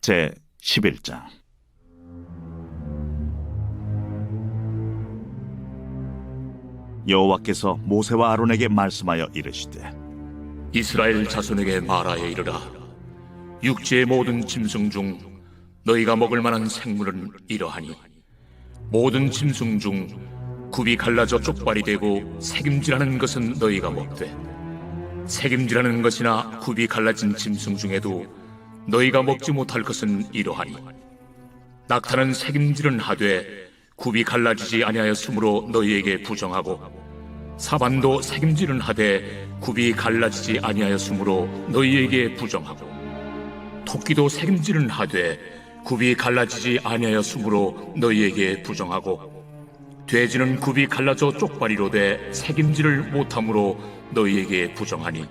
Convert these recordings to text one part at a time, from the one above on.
제 11장. 여호와께서 모세와 아론에게 말씀하여 이르시되, 이스라엘 자손에게 말하여 이르라. 육지의 모든 짐승 중 너희가 먹을 만한 생물은 이러하니, 모든 짐승 중 굽이 갈라져 쪽발이 되고 새김질하는 것은 너희가 먹되, 새김질하는 것이나 굽이 갈라진 짐승 중에도 너희가 먹지 못할 것은 이러하니, 낙타는 새김질은 하되 굽이 갈라지지 아니하였으므로 너희에게 부정하고, 사반도 새김질은 하되 굽이 갈라지지 아니하였으므로 너희에게 부정하고, 토끼도 새김질은 하되 굽이 갈라지지 아니하였으므로 너희에게 부정하고, 돼지는 굽이 갈라져 쪽발이로되 새김질을 못함으로 너희에게 부정하니,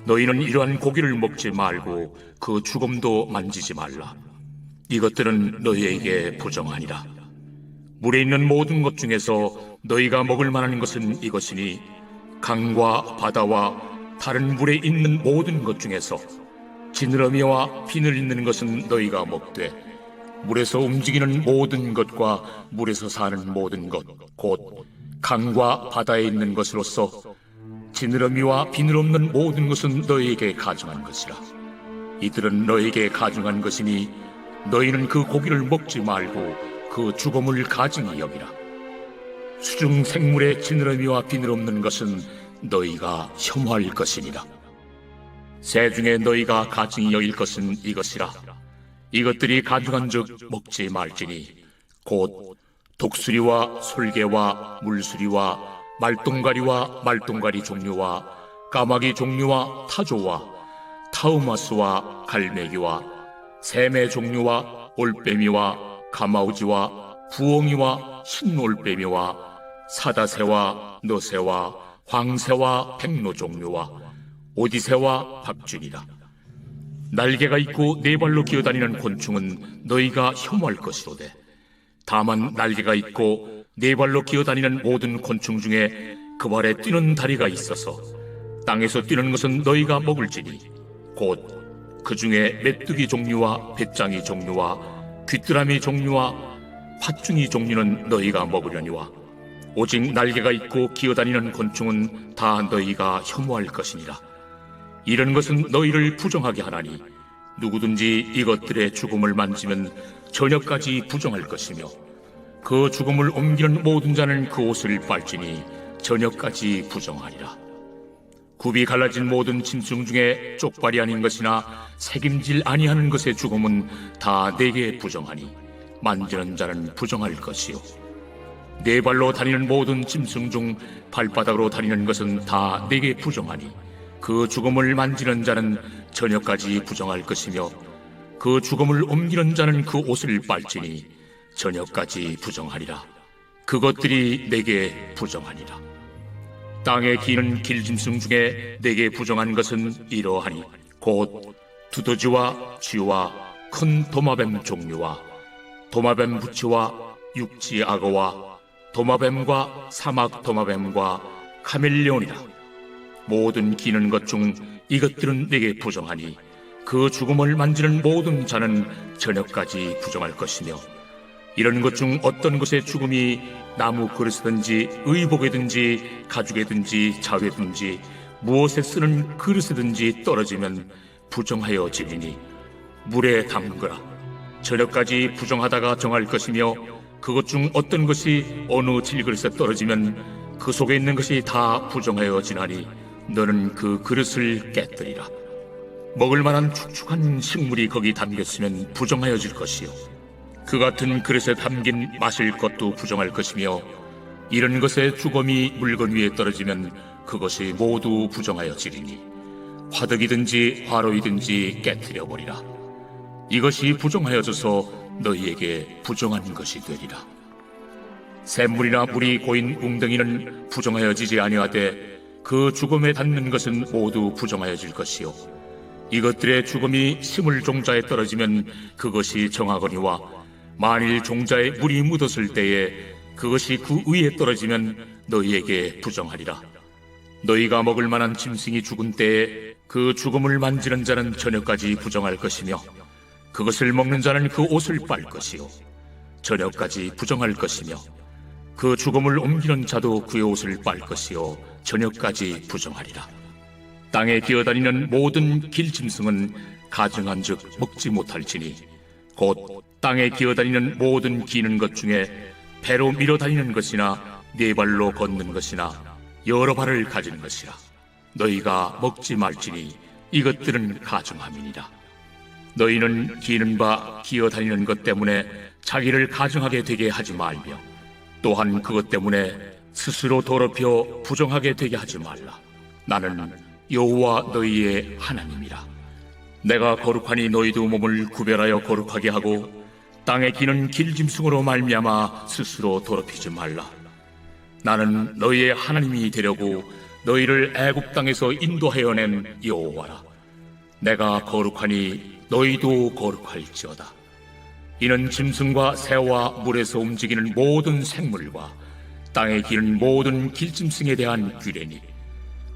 너희는 이러한 고기를 먹지 말고 그 죽음도 만지지 말라. 이것들은 너희에게 부정하니라. 물에 있는 모든 것 중에서 너희가 먹을 만한 것은 이것이니, 강과 바다와 다른 물에 있는 모든 것 중에서 지느러미와 비늘 있는 것은 너희가 먹되, 물에서 움직이는 모든 것과 물에서 사는 모든 것, 곧 강과 바다에 있는 것으로서 지느러미와 비늘 없는 모든 것은 너희에게 가증한 것이라. 이들은 너희에게 가증한 것이니 너희는 그 고기를 먹지 말고 그 죽음을 가증히 여기라. 수중 생물의 지느러미와 비늘 없는 것은 너희가 혐오할 것이니라. 새 중에 너희가 가증히 여길 것은 이것이라. 이것들이 가증한즉 먹지 말지니, 곧 독수리와 솔개와 물수리와 말똥가리와 말똥가리 종류와 까마귀 종류와 타조와 타우마스와 갈매기와 샘의 종류와 올빼미와 가마우지와 부엉이와 흰올빼미와 사다새와 너새와 황새와 백로 종류와 오디새와 박쥐니라. 날개가 있고 네 발로 기어다니는 곤충은 너희가 혐오할 것이로되, 다만 날개가 있고 네 발로 기어다니는 모든 곤충 중에 그 발에 뛰는 다리가 있어서 땅에서 뛰는 것은 너희가 먹을지니, 곧 그 중에 메뚜기 종류와 배짱이 종류와 귀뚜라미 종류와 팥중이 종류는 너희가 먹으려니와, 오직 날개가 있고 기어다니는 곤충은 다 너희가 혐오할 것이니라. 이런 것은 너희를 부정하게 하나니, 누구든지 이것들의 죽음을 만지면 저녁까지 부정할 것이며, 그 죽음을 옮기는 모든 자는 그 옷을 빨지니 저녁까지 부정하리라. 굽이 갈라진 모든 짐승 중에 쪽발이 아닌 것이나 새김질 아니하는 것의 죽음은 다 내게 부정하니, 만지는 자는 부정할 것이요, 네 발로 다니는 모든 짐승 중 발바닥으로 다니는 것은 다 내게 부정하니, 그 죽음을 만지는 자는 저녁까지 부정할 것이며, 그 죽음을 옮기는 자는 그 옷을 빨지니 저녁까지 부정하리라. 그것들이 내게 부정하니라. 땅에 기는 길짐승 중에 내게 부정한 것은 이러하니, 곧 두더지와 쥐와 큰 도마뱀 종류와 도마뱀 부치와 육지 악어와 도마뱀과 사막 도마뱀과 카멜레온이라. 모든 기는 것 중 이것들은 내게 부정하니, 그 죽음을 만지는 모든 자는 저녁까지 부정할 것이며, 이런 것 중 어떤 것의 죽음이 나무 그릇이든지 의복에든지 가죽에든지 자회든지 무엇에 쓰는 그릇에든지 떨어지면 부정하여 지리니, 물에 담그라. 저녁까지 부정하다가 정할 것이며, 그것 중 어떤 것이 어느 질그릇에 떨어지면 그 속에 있는 것이 다 부정하여 지나니, 너는 그 그릇을 깨뜨리라. 먹을 만한 축축한 식물이 거기 담겼으면 부정하여질 것이요, 그 같은 그릇에 담긴 마실 것도 부정할 것이며, 이런 것의 죽음이 물건 위에 떨어지면 그것이 모두 부정하여지리니, 화덕이든지 화로이든지 깨뜨려버리라. 이것이 부정하여져서 너희에게 부정한 것이 되리라. 샘물이나 물이 고인 웅덩이는 부정하여지지 아니하되, 그 죽음에 닿는 것은 모두 부정하여질 것이요, 이것들의 죽음이 식물 종자에 떨어지면 그것이 정하거니와, 만일 종자에 물이 묻었을 때에 그것이 그 위에 떨어지면 너희에게 부정하리라. 너희가 먹을 만한 짐승이 죽은 때에 그 죽음을 만지는 자는 저녁까지 부정할 것이며, 그것을 먹는 자는 그 옷을 빨 것이요 저녁까지 부정할 것이며 그 죽음을 옮기는 자도 그의 옷을 빨 것이요 저녁까지 부정하리라. 땅에 기어다니는 모든 길짐승은 가증한즉 먹지 못할지니 곧 땅에 기어다니는 모든 기는 것 중에 배로 밀어다니는 것이나 네 발로 걷는 것이나 여러 발을 가진 것이라. 너희가 먹지 말지니 이것들은 가증함이니라. 너희는 기는 바 기어다니는 것 때문에 자기를 가증하게 되게 하지 말며 또한 그것 때문에 스스로 더럽혀 부정하게 되게 하지 말라. 나는 여호와 너희의 하나님이라. 내가 거룩하니 너희도 몸을 구별하여 거룩하게 하고 땅에 기는 길짐승으로 말미암아 스스로 더럽히지 말라. 나는 너희의 하나님이 되려고 너희를 애굽 땅에서 인도하여 낸 여호와라. 내가 거룩하니 너희도 거룩할지어다. 이는 짐승과 새와 물에서 움직이는 모든 생물과 땅에 기는 모든 길짐승에 대한 규례니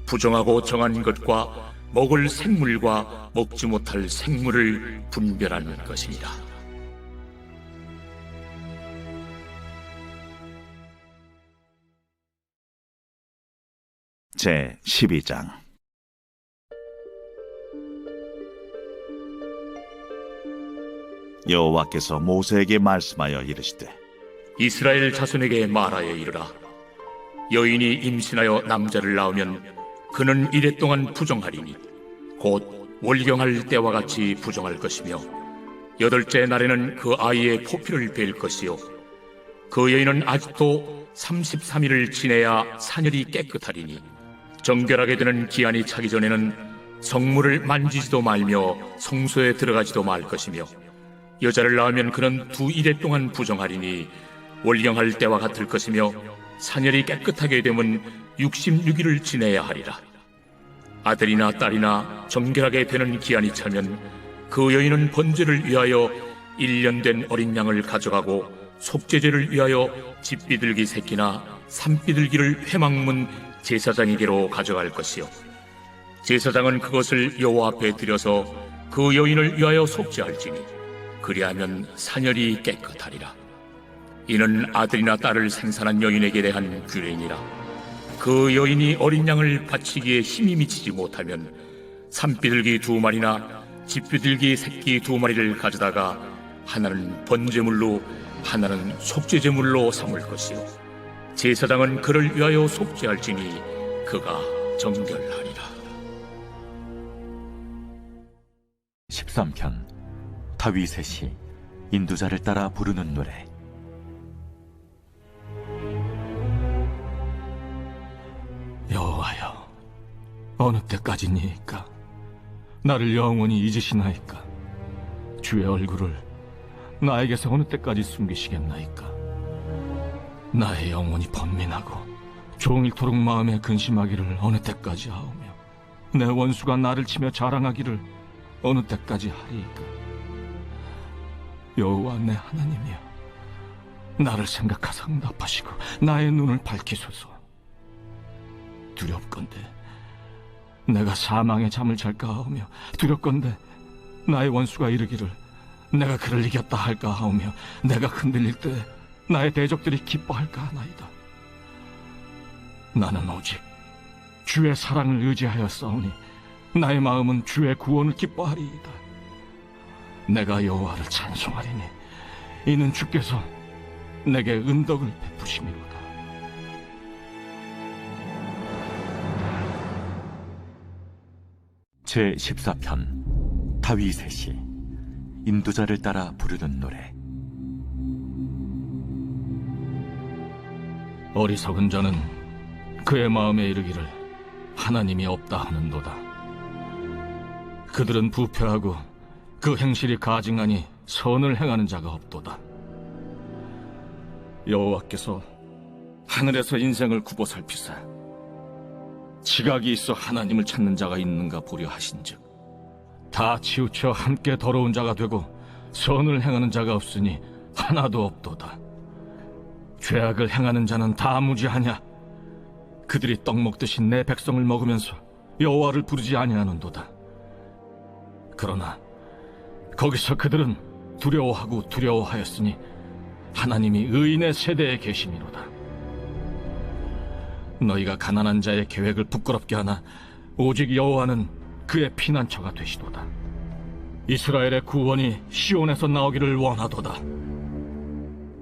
부정하고 정한 것과 먹을 생물과 먹지 못할 생물을 분별하는 것이니라. 제 12장. 여호와께서 모세에게 말씀하여 이르시되 이스라엘 자손에게 말하여 이르라. 여인이 임신하여 남자를 낳으면 그는 이레 동안 부정하리니 곧 월경할 때와 같이 부정할 것이며 여덟째 날에는 그 아이의 포피를 벨 것이요 그 여인은 아직도 33일을 지내야 사녀리 깨끗하리니 정결하게 되는 기한이 차기 전에는 성물을 만지지도 말며 성소에 들어가지도 말 것이며 여자를 낳으면 그는 2일에 동안 부정하리니 월경할 때와 같을 것이며 사녀리 깨끗하게 되면 66일을 지내야 하리라. 아들이나 딸이나 정결하게 되는 기한이 차면 그 여인은 번제를 위하여 1년 된 어린 양을 가져가고 속죄제를 위하여 집비둘기 새끼나 산비둘기를 회막문 제사장에게로 가져갈 것이요 제사장은 그것을 여호와 앞에 들여서 그 여인을 위하여 속죄할지니 그리하면 사녀리 깨끗하리라. 이는 아들이나 딸을 생산한 여인에게 대한 규례니라. 그 여인이 어린 양을 바치기에 힘이 미치지 못하면 산비둘기 2마리나 집비둘기 새끼 2마리를 가져다가 하나는 번제물로 하나는 속죄제물로 삼을 것이요 제사장은 그를 위하여 속죄할지니 그가 정결하리라. 13편 다윗의 시 인도자를 따라 부르는 노래. 여호와여, 어느 때까지니이까? 나를 영원히 잊으시나이까? 주의 얼굴을 나에게서 어느 때까지 숨기시겠나이까? 나의 영혼이 번민하고 종일토록 마음에 근심하기를 어느 때까지 하오며 내 원수가 나를 치며 자랑하기를 어느 때까지 하리이까? 여호와 내 하나님이여, 나를 생각하사 응답하시고 나의 눈을 밝히소서. 두렵건대 내가 사망의 잠을 잘까 하오며 두렵건대 나의 원수가 이르기를 내가 그를 이겼다 할까 하오며 내가 흔들릴 때 나의 대적들이 기뻐할까 하나이다. 나는 오직 주의 사랑을 의지하여 싸우니 나의 마음은 주의 구원을 기뻐하리이다. 내가 여호와를 찬송하리니 이는 주께서 내게 은덕을 베푸심이로다. 제 14편 다윗의 시 인도자를 따라 부르는 노래. 어리석은 자는 그의 마음에 이르기를 하나님이 없다 하는도다. 그들은 부패하고 그 행실이 가증하니 선을 행하는 자가 없도다. 여호와께서 하늘에서 인생을 굽어 살피사 지각이 있어 하나님을 찾는 자가 있는가 보려 하신즉 다 치우쳐 함께 더러운 자가 되고 선을 행하는 자가 없으니 하나도 없도다. 죄악을 행하는 자는 다 무지하냐? 그들이 떡 먹듯이 내 백성을 먹으면서 여호와를 부르지 아니하는도다. 그러나 거기서 그들은 두려워하고 두려워하였으니 하나님이 의인의 세대에 계심이로다. 너희가 가난한 자의 계획을 부끄럽게 하나 오직 여호와는 그의 피난처가 되시도다. 이스라엘의 구원이 시온에서 나오기를 원하도다.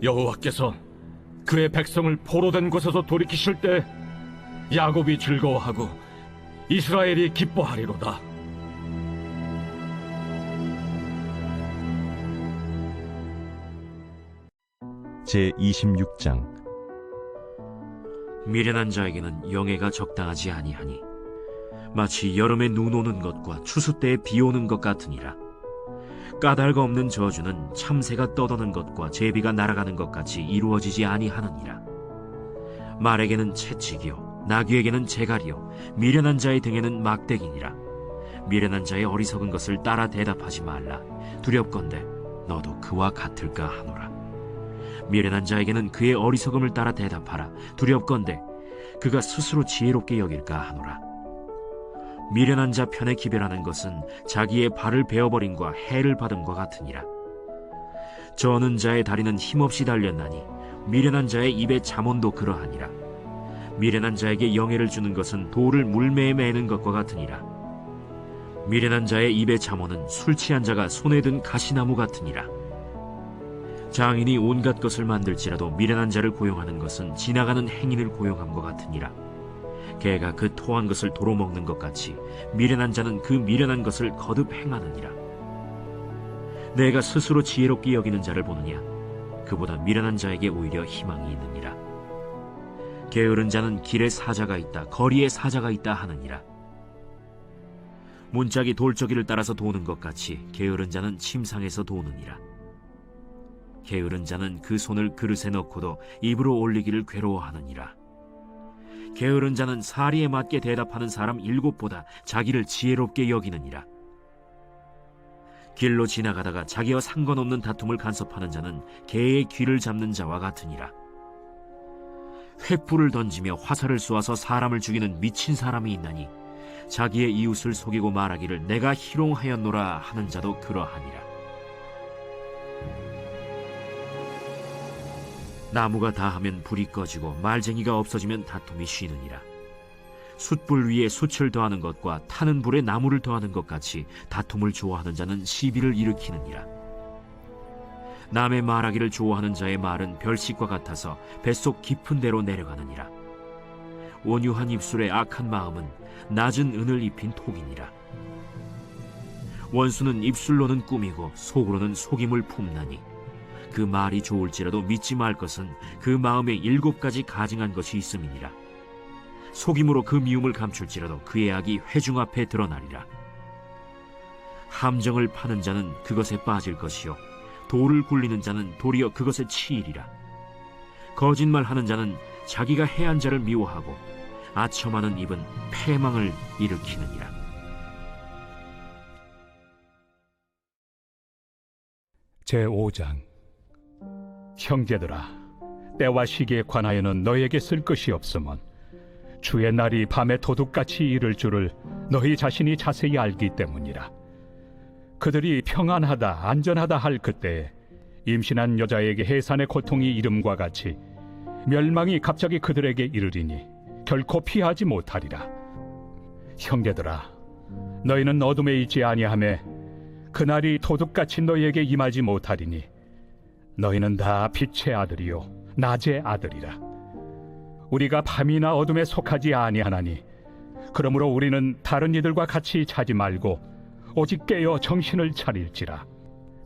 여호와께서 그의 백성을 포로된 곳에서 돌이키실 때 야곱이 즐거워하고 이스라엘이 기뻐하리로다. 제26장. 미련한 자에게는 영예가 적당하지 아니하니 마치 여름에 눈 오는 것과 추수 때에 비 오는 것 같으니라. 까닭 없는 저주는 참새가 떠도는 것과 제비가 날아가는 것 같이 이루어지지 아니하느니라. 말에게는 채찍이요 나귀에게는 재갈이요 미련한 자의 등에는 막대기니라. 미련한 자의 어리석은 것을 따라 대답하지 말라. 두렵건대 너도 그와 같을까 하노라. 미련한 자에게는 그의 어리석음을 따라 대답하라. 두렵건대 그가 스스로 지혜롭게 여길까 하노라. 미련한 자 편에 기별하는 것은 자기의 발을 베어버림과 해를 받음과 같으니라. 저는 자의 다리는 힘없이 달렸나니 미련한 자의 입에 잠언도 그러하니라. 미련한 자에게 영예를 주는 것은 돌을 물매에 매는 것과 같으니라. 미련한 자의 입에 잠언은 술 취한 자가 손에 든 가시나무 같으니라. 장인이 온갖 것을 만들지라도 미련한 자를 고용하는 것은 지나가는 행인을 고용함과 같으니라. 개가 그 토한 것을 도로 먹는 것 같이 미련한 자는 그 미련한 것을 거듭 행하느니라. 내가 스스로 지혜롭게 여기는 자를 보느냐? 그보다 미련한 자에게 오히려 희망이 있느니라. 게으른 자는 길에 사자가 있다, 거리에 사자가 있다 하느니라. 문짝이 돌저기를 따라서 도는 것 같이 게으른 자는 침상에서 도느니라. 게으른 자는 그 손을 그릇에 넣고도 입으로 올리기를 괴로워하느니라. 게으른 자는 사리에 맞게 대답하는 사람 7보다 자기를 지혜롭게 여기느니라. 길로 지나가다가 자기와 상관없는 다툼을 간섭하는 자는 개의 귀를 잡는 자와 같으니라. 횃불을 던지며 화살을 쏘아서 사람을 죽이는 미친 사람이 있나니 자기의 이웃을 속이고 말하기를 내가 희롱하였노라 하는 자도 그러하니라. 나무가 다하면 불이 꺼지고 말쟁이가 없어지면 다툼이 쉬느니라. 숯불 위에 숯을 더하는 것과 타는 불에 나무를 더하는 것 같이 다툼을 좋아하는 자는 시비를 일으키느니라. 남의 말하기를 좋아하는 자의 말은 별식과 같아서 뱃속 깊은 데로 내려가느니라. 온유한 입술의 악한 마음은 낮은 은을 입힌 톡이니라. 원수는 입술로는 꾸미고 속으로는 속임을 품나니 그 말이 좋을지라도 믿지 말 것은 그 마음에 7가지 가증한 것이 있음이니라. 속임으로 그 미움을 감출지라도 그의 악이 회중 앞에 드러나리라. 함정을 파는 자는 그것에 빠질 것이요 돌을 굴리는 자는 도리어 그것에 치이리라. 거짓말하는 자는 자기가 해한 자를 미워하고 아첨하는 입은 패망을 일으키느니라. 제5장. 형제들아, 때와 시기에 관하여는 너희에게 쓸 것이 없으면 주의 날이 밤에 도둑같이 이를 줄을 너희 자신이 자세히 알기 때문이라. 그들이 평안하다 안전하다 할 그때에 임신한 여자에게 해산의 고통이 이름과 같이 멸망이 갑자기 그들에게 이르리니 결코 피하지 못하리라. 형제들아, 너희는 어둠에 있지 아니하매 그날이 도둑같이 너희에게 임하지 못하리니 너희는 다 빛의 아들이요 낮의 아들이라. 우리가 밤이나 어둠에 속하지 아니하나니 그러므로 우리는 다른 이들과 같이 자지 말고 오직 깨어 정신을 차릴지라.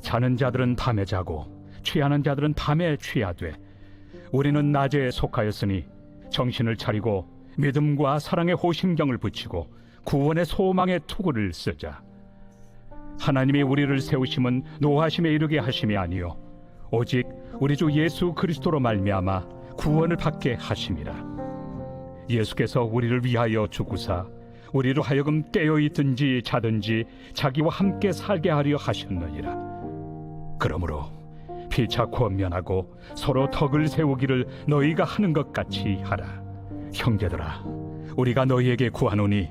자는 자들은 밤에 자고 취하는 자들은 밤에 취하되 우리는 낮에 속하였으니 정신을 차리고 믿음과 사랑의 호심경을 붙이고 구원의 소망의 투구를 쓰자. 하나님이 우리를 세우심은 노하심에 이르게 하심이 아니요 오직 우리 주 예수 그리스도로 말미암아 구원을 받게 하심이라. 예수께서 우리를 위하여 죽으사 우리로 하여금 깨어있든지 자든지 자기와 함께 살게 하려 하셨느니라. 그러므로 피차 권면하고 서로 덕을 세우기를 너희가 하는 것 같이 하라. 형제들아, 우리가 너희에게 구하노니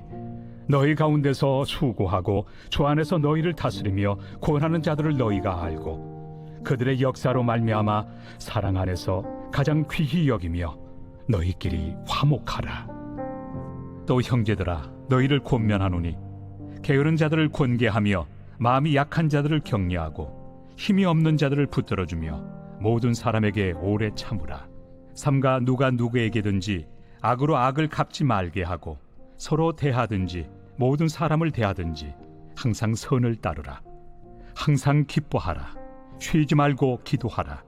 너희 가운데서 수고하고 주 안에서 너희를 다스리며 권하는 자들을 너희가 알고 그들의 역사로 말미암아 사랑 안에서 가장 귀히 여기며 너희끼리 화목하라. 또 형제들아, 너희를 권면하노니 게으른 자들을 권계하며 마음이 약한 자들을 격려하고 힘이 없는 자들을 붙들어주며 모든 사람에게 오래 참으라. 삼가 누가 누구에게든지 악으로 악을 갚지 말게 하고 서로 대하든지 모든 사람을 대하든지 항상 선을 따르라. 항상 기뻐하라. 쉬지 말고 기도하라.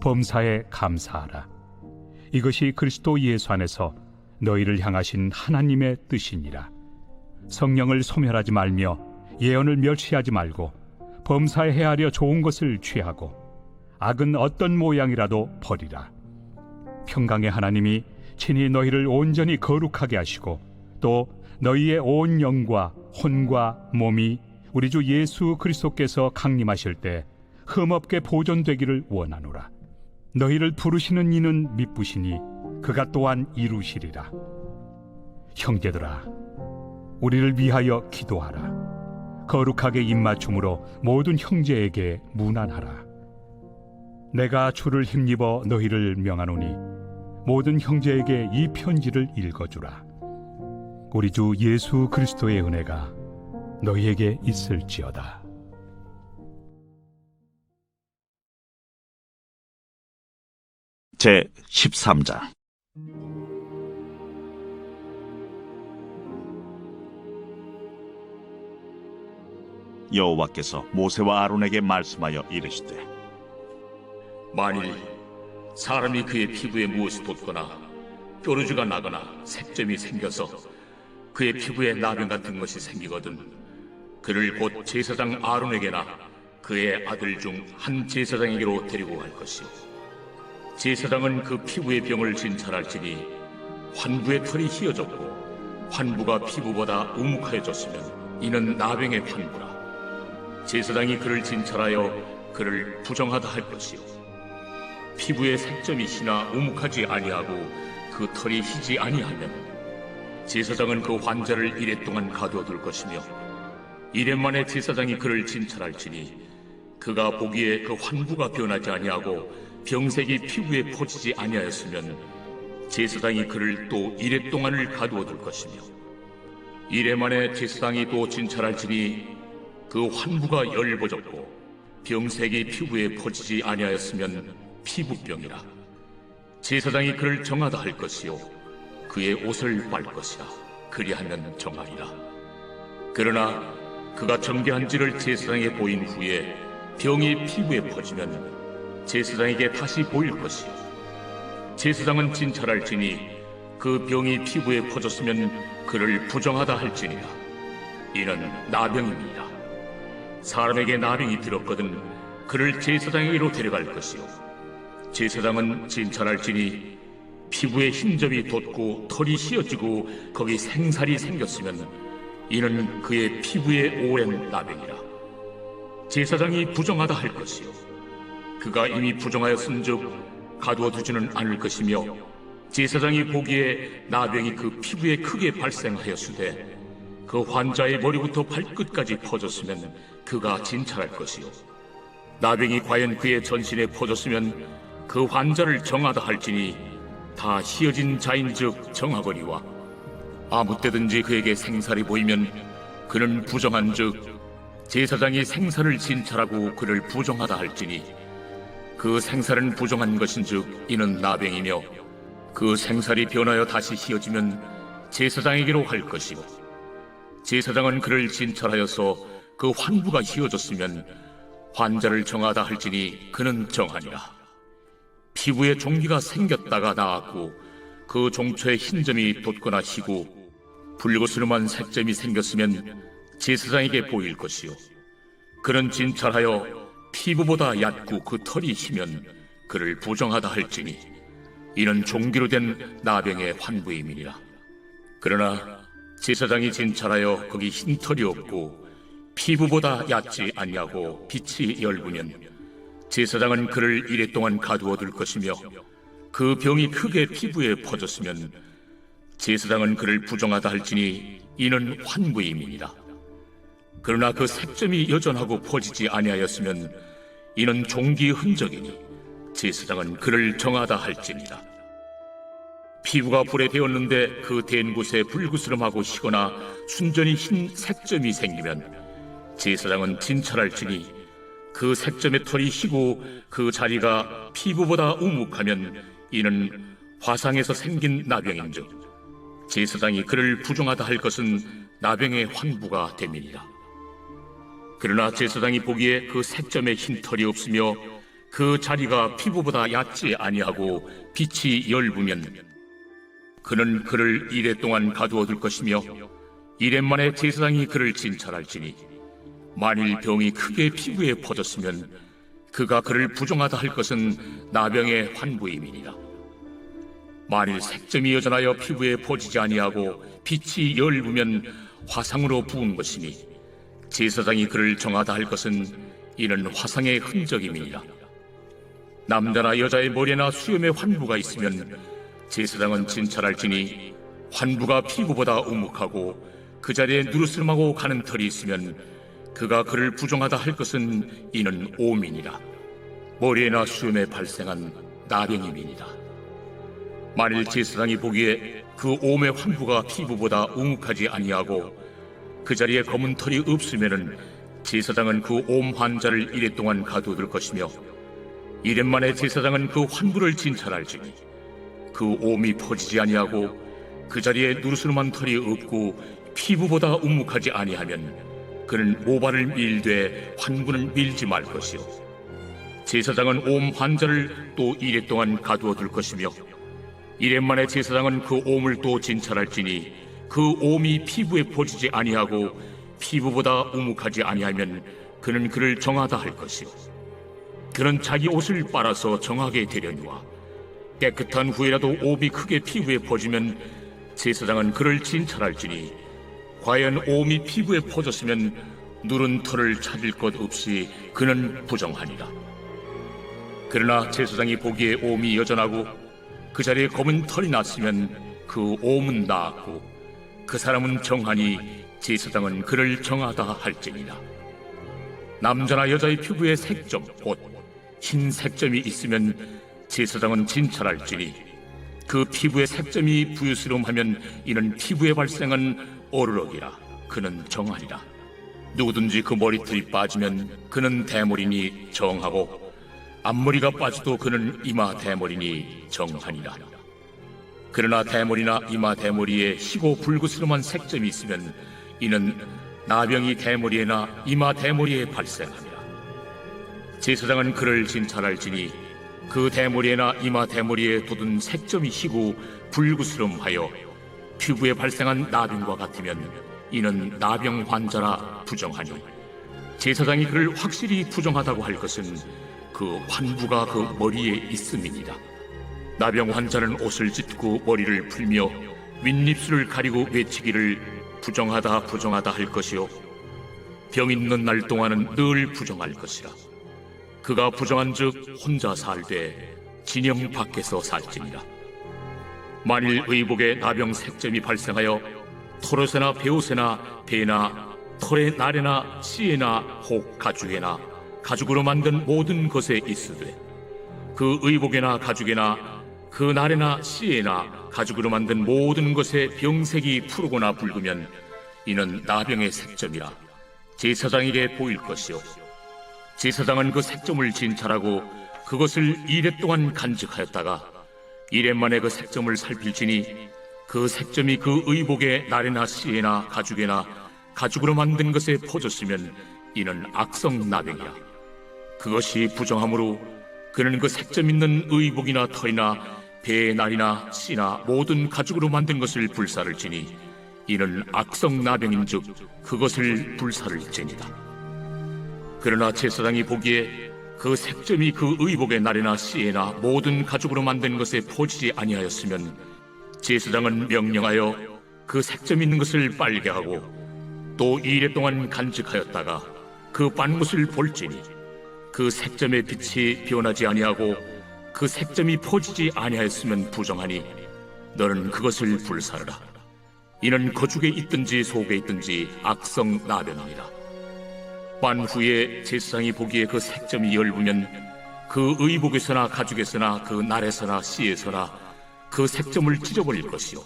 범사에 감사하라. 이것이 그리스도 예수 안에서 너희를 향하신 하나님의 뜻이니라. 성령을 소멸하지 말며 예언을 멸시하지 말고 범사에 헤아려 좋은 것을 취하고 악은 어떤 모양이라도 버리라. 평강의 하나님이 친히 너희를 온전히 거룩하게 하시고 또 너희의 온 영과 혼과 몸이 우리 주 예수 그리스도께서 강림하실 때 흠없게 보존되기를 원하노라. 너희를 부르시는 이는 미쁘시니 그가 또한 이루시리라. 형제들아, 우리를 위하여 기도하라. 거룩하게 입맞춤으로 모든 형제에게 문안하라. 내가 주를 힘입어 너희를 명하노니 모든 형제에게 이 편지를 읽어주라. 우리 주 예수 그리스도의 은혜가 너희에게 있을지어다. 제 13장. 여호와께서 모세와 아론에게 말씀하여 이르시되, 만일 사람이 그의 피부에 무엇이 돋거나 뾰루지가 나거나 색점이 생겨서 그의 피부에 나병 같은 것이 생기거든 그를 곧 제사장 아론에게나 그의 아들 중 한 제사장에게로 데리고 갈 것이요, 제사장은 그 피부의 병을 진찰할지니 환부의 털이 휘어졌고 환부가 피부보다 우묵하여졌으면 이는 나병의 환부라. 제사장이 그를 진찰하여 그를 부정하다 할 것이요, 피부에 색점이 희나 우묵하지 아니하고 그 털이 희지 아니하면 제사장은 그 환자를 이레 동안 가두어둘 것이며, 이레 만에 제사장이 그를 진찰할지니 그가 보기에 그 환부가 변하지 아니하고 병색이 피부에 퍼지지 아니하였으면 제사장이 그를 또 이레 동안을 가두어둘 것이며, 이레 만에 제사장이 또 진찰할지니 그 환부가 열버졌고 병색이 피부에 퍼지지 아니하였으면 피부병이라. 제사장이 그를 정하다 할 것이요, 그의 옷을 빨 것이라. 그리하면 정하리라. 그러나 그가 정죄한지를 제사장에게 보인 후에 병이 피부에 퍼지면 제사장에게 다시 보일 것이요, 제사장은 진찰할지니 그 병이 피부에 퍼졌으면 그를 부정하다 할지니라. 이는 나병입니다. 사람에게 나병이 들었거든 그를 제사장에게로 데려갈 것이요, 제사장은 진찰할지니 피부에 흰점이 돋고 털이 휘어지고 거기 생살이 생겼으면 이는 그의 피부에 오랜 나병이라. 제사장이 부정하다 할 것이요, 그가 이미 부정하였은즉 가두어두지는 않을 것이며, 제사장이 보기에 나병이 그 피부에 크게 발생하였으되 그 환자의 머리부터 발끝까지 퍼졌으면 그가 진찰할 것이요, 나병이 과연 그의 전신에 퍼졌으면 그 환자를 정하다 할지니 다 휘어진 자인즉 정하거니와, 아무 때든지 그에게 생살이 보이면 그는 부정한즉 제사장이 생살을 진찰하고 그를 부정하다 할지니 그 생살은 부정한 것인즉 이는 나병이며, 그 생살이 변하여 다시 휘어지면 제사장에게로 할 것이고, 제사장은 그를 진찰하여서 그 환부가 휘어졌으면 환자를 정하다 할지니 그는 정하니라. 피부에 종기가 생겼다가 나았고 그 종초에 흰점이 돋거나 희고 불그스름한 색점이 생겼으면 제사장에게 보일 것이요, 그는 진찰하여 피부보다 얕고 그 털이 희면 그를 부정하다 할지니 이는 종기로 된 나병의 환부임이니라. 그러나 제사장이 진찰하여 거기 흰 털이 없고 피부보다 얕지 아니하고 빛이 엷으면 제사장은 그를 이레 동안 가두어둘 것이며, 그 병이 크게 피부에 퍼졌으면 제사장은 그를 부정하다 할지니 이는 환부임이니라. 그러나 그 색점이 여전하고 퍼지지 아니하였으면 이는 종기의 흔적이니 제사장은 그를 정하다 할지니라. 피부가 불에 데었는데 그 댄 곳에 불그스름하고 희거나 순전히 흰 색점이 생기면 제사장은 진찰할지니 그 색점의 털이 희고 그 자리가 피부보다 우묵하면 이는 화상에서 생긴 나병인즉 제사장이 그를 부정하다 할 것은 나병의 환부가 됨이니라. 그러나 제사장이 보기에 그 색점에 흰 털이 없으며 그 자리가 피부보다 얕지 아니하고 빛이 엷으면 그는 그를 이레 동안 가두어 둘 것이며 이레 만에 제사장이 그를 진찰할지니 만일 병이 크게 피부에 퍼졌으면 그가 그를 부정하다 할 것은 나병의 환부임이니라. 만일 색점이 여전하여 피부에 퍼지지 아니하고 빛이 엷으면 화상으로 부은 것이니 제사장이 그를 정하다 할 것은 이는 화상의 흔적임이니라. 남자나 여자의 머리나 수염에 환부가 있으면 제사장은 진찰할지니 환부가 피부보다 우묵하고 그 자리에 누르스름하고 가는 털이 있으면 그가 그를 부정하다 할 것은 이는 오민이라. 머리에나 수염에 발생한 나병임이니라. 만일 제사장이 보기에 그 옴의 환부가 피부보다 우묵하지 아니하고 그 자리에 검은 털이 없으면은 제사장은 그 옴 환자를 이레 동안 가두어둘 것이며 이레 만에 제사장은 그 환부를 진찰할지니 그 옴이 퍼지지 아니하고 그 자리에 누르스름한 털이 없고 피부보다 우묵하지 아니하면 그는 모발을 밀되 환부는 밀지 말 것이요 제사장은 옴 환자를 또 이레 동안 가두어둘 것이며 이레 만에 제사장은 그 옴을 또 진찰할지니 그 옴이 피부에 퍼지지 아니하고 피부보다 우묵하지 아니하면 그는 그를 정하다 할 것이요 그는 자기 옷을 빨아서 정하게 되려니와 깨끗한 후에라도 옴이 크게 피부에 퍼지면 제사장은 그를 진찰할지니 과연 옴이 피부에 퍼졌으면 누른 털을 찾을 것 없이 그는 부정하니라. 그러나 제사장이 보기에 옴이 여전하고 그 자리에 검은 털이 났으면 그 옴은 나았고 그 사람은 정하니 제사장은 그를 정하다 할지니라. 남자나 여자의 피부에 색점 곧 흰 색점이 있으면 제사장은 진찰할지니 그 피부의 색점이 부유스러움하면 이는 피부에 발생한 어르럭이라. 그는 정하리라. 누구든지 그 머리털이 빠지면 그는 대머리니 정하고 앞머리가 빠져도 그는 이마 대머리니 정하니라. 그러나 대머리나 이마 대머리에 희고 불그스름한 색점이 있으면 이는 나병이 대머리에나 이마 대머리에 발생하니라. 제사장은 그를 진찰할지니 그 대머리에나 이마 대머리에 돋은 색점이 희고 불그스름하여 피부에 발생한 나병과 같으면 이는 나병 환자라 부정하니 제사장이 그를 확실히 부정하다고 할 것은 그 환부가 그 머리에 있음이니라. 나병 환자는 옷을 찢고 머리를 풀며 윗입술을 가리고 외치기를 부정하다 부정하다 할 것이요 병 있는 날 동안은 늘 부정할 것이라. 그가 부정한즉 혼자 살되 진영 밖에서 살지니라. 만일 의복에 나병 색점이 발생하여 털옷에나 베옷에나 배나 털의 날에나 씨에나 혹 가죽에나 가죽으로 만든 모든 것에 있으되 그 의복에나 가죽에나 그 날에나 씨에나 가죽으로 만든 모든 것에 병색이 푸르거나 붉으면 이는 나병의 색점이라 제사장에게 보일 것이요 제사장은 그 색점을 진찰하고 그것을 이레 동안 간직하였다가 이레 만에 그 색점을 살필지니 그 색점이 그 의복의 날에나 씨에나 가죽에나 가죽으로 만든 것에 퍼졌으면 이는 악성 나병이라. 그것이 부정하므로 그는 그 색점 있는 의복이나 털이나 배의 날이나 씨나 모든 가죽으로 만든 것을 불사를지니 이는 악성 나병인즉 그것을 불사를지니라. 그러나 제사장이 보기에 그 색점이 그 의복의 날에나 씨에나 모든 가죽으로 만든 것에 퍼지지 아니하였으면 제사장은 명령하여 그 색점 있는 것을 빨게 하고 또 2일 동안 간직하였다가 그 빤 것을 볼지니 그 색점의 빛이 변하지 아니하고 그 색점이 퍼지지 아니하였으면 부정하니 너는 그것을 불사르라. 이는 거죽에 있든지 속에 있든지 악성 나병이니라. 반 후에 제사장이 보기에 그 색점이 엷으면 그 의복에서나 가죽에서나 그 날에서나 씨에서나 그 색점을 찢어버릴 것이요,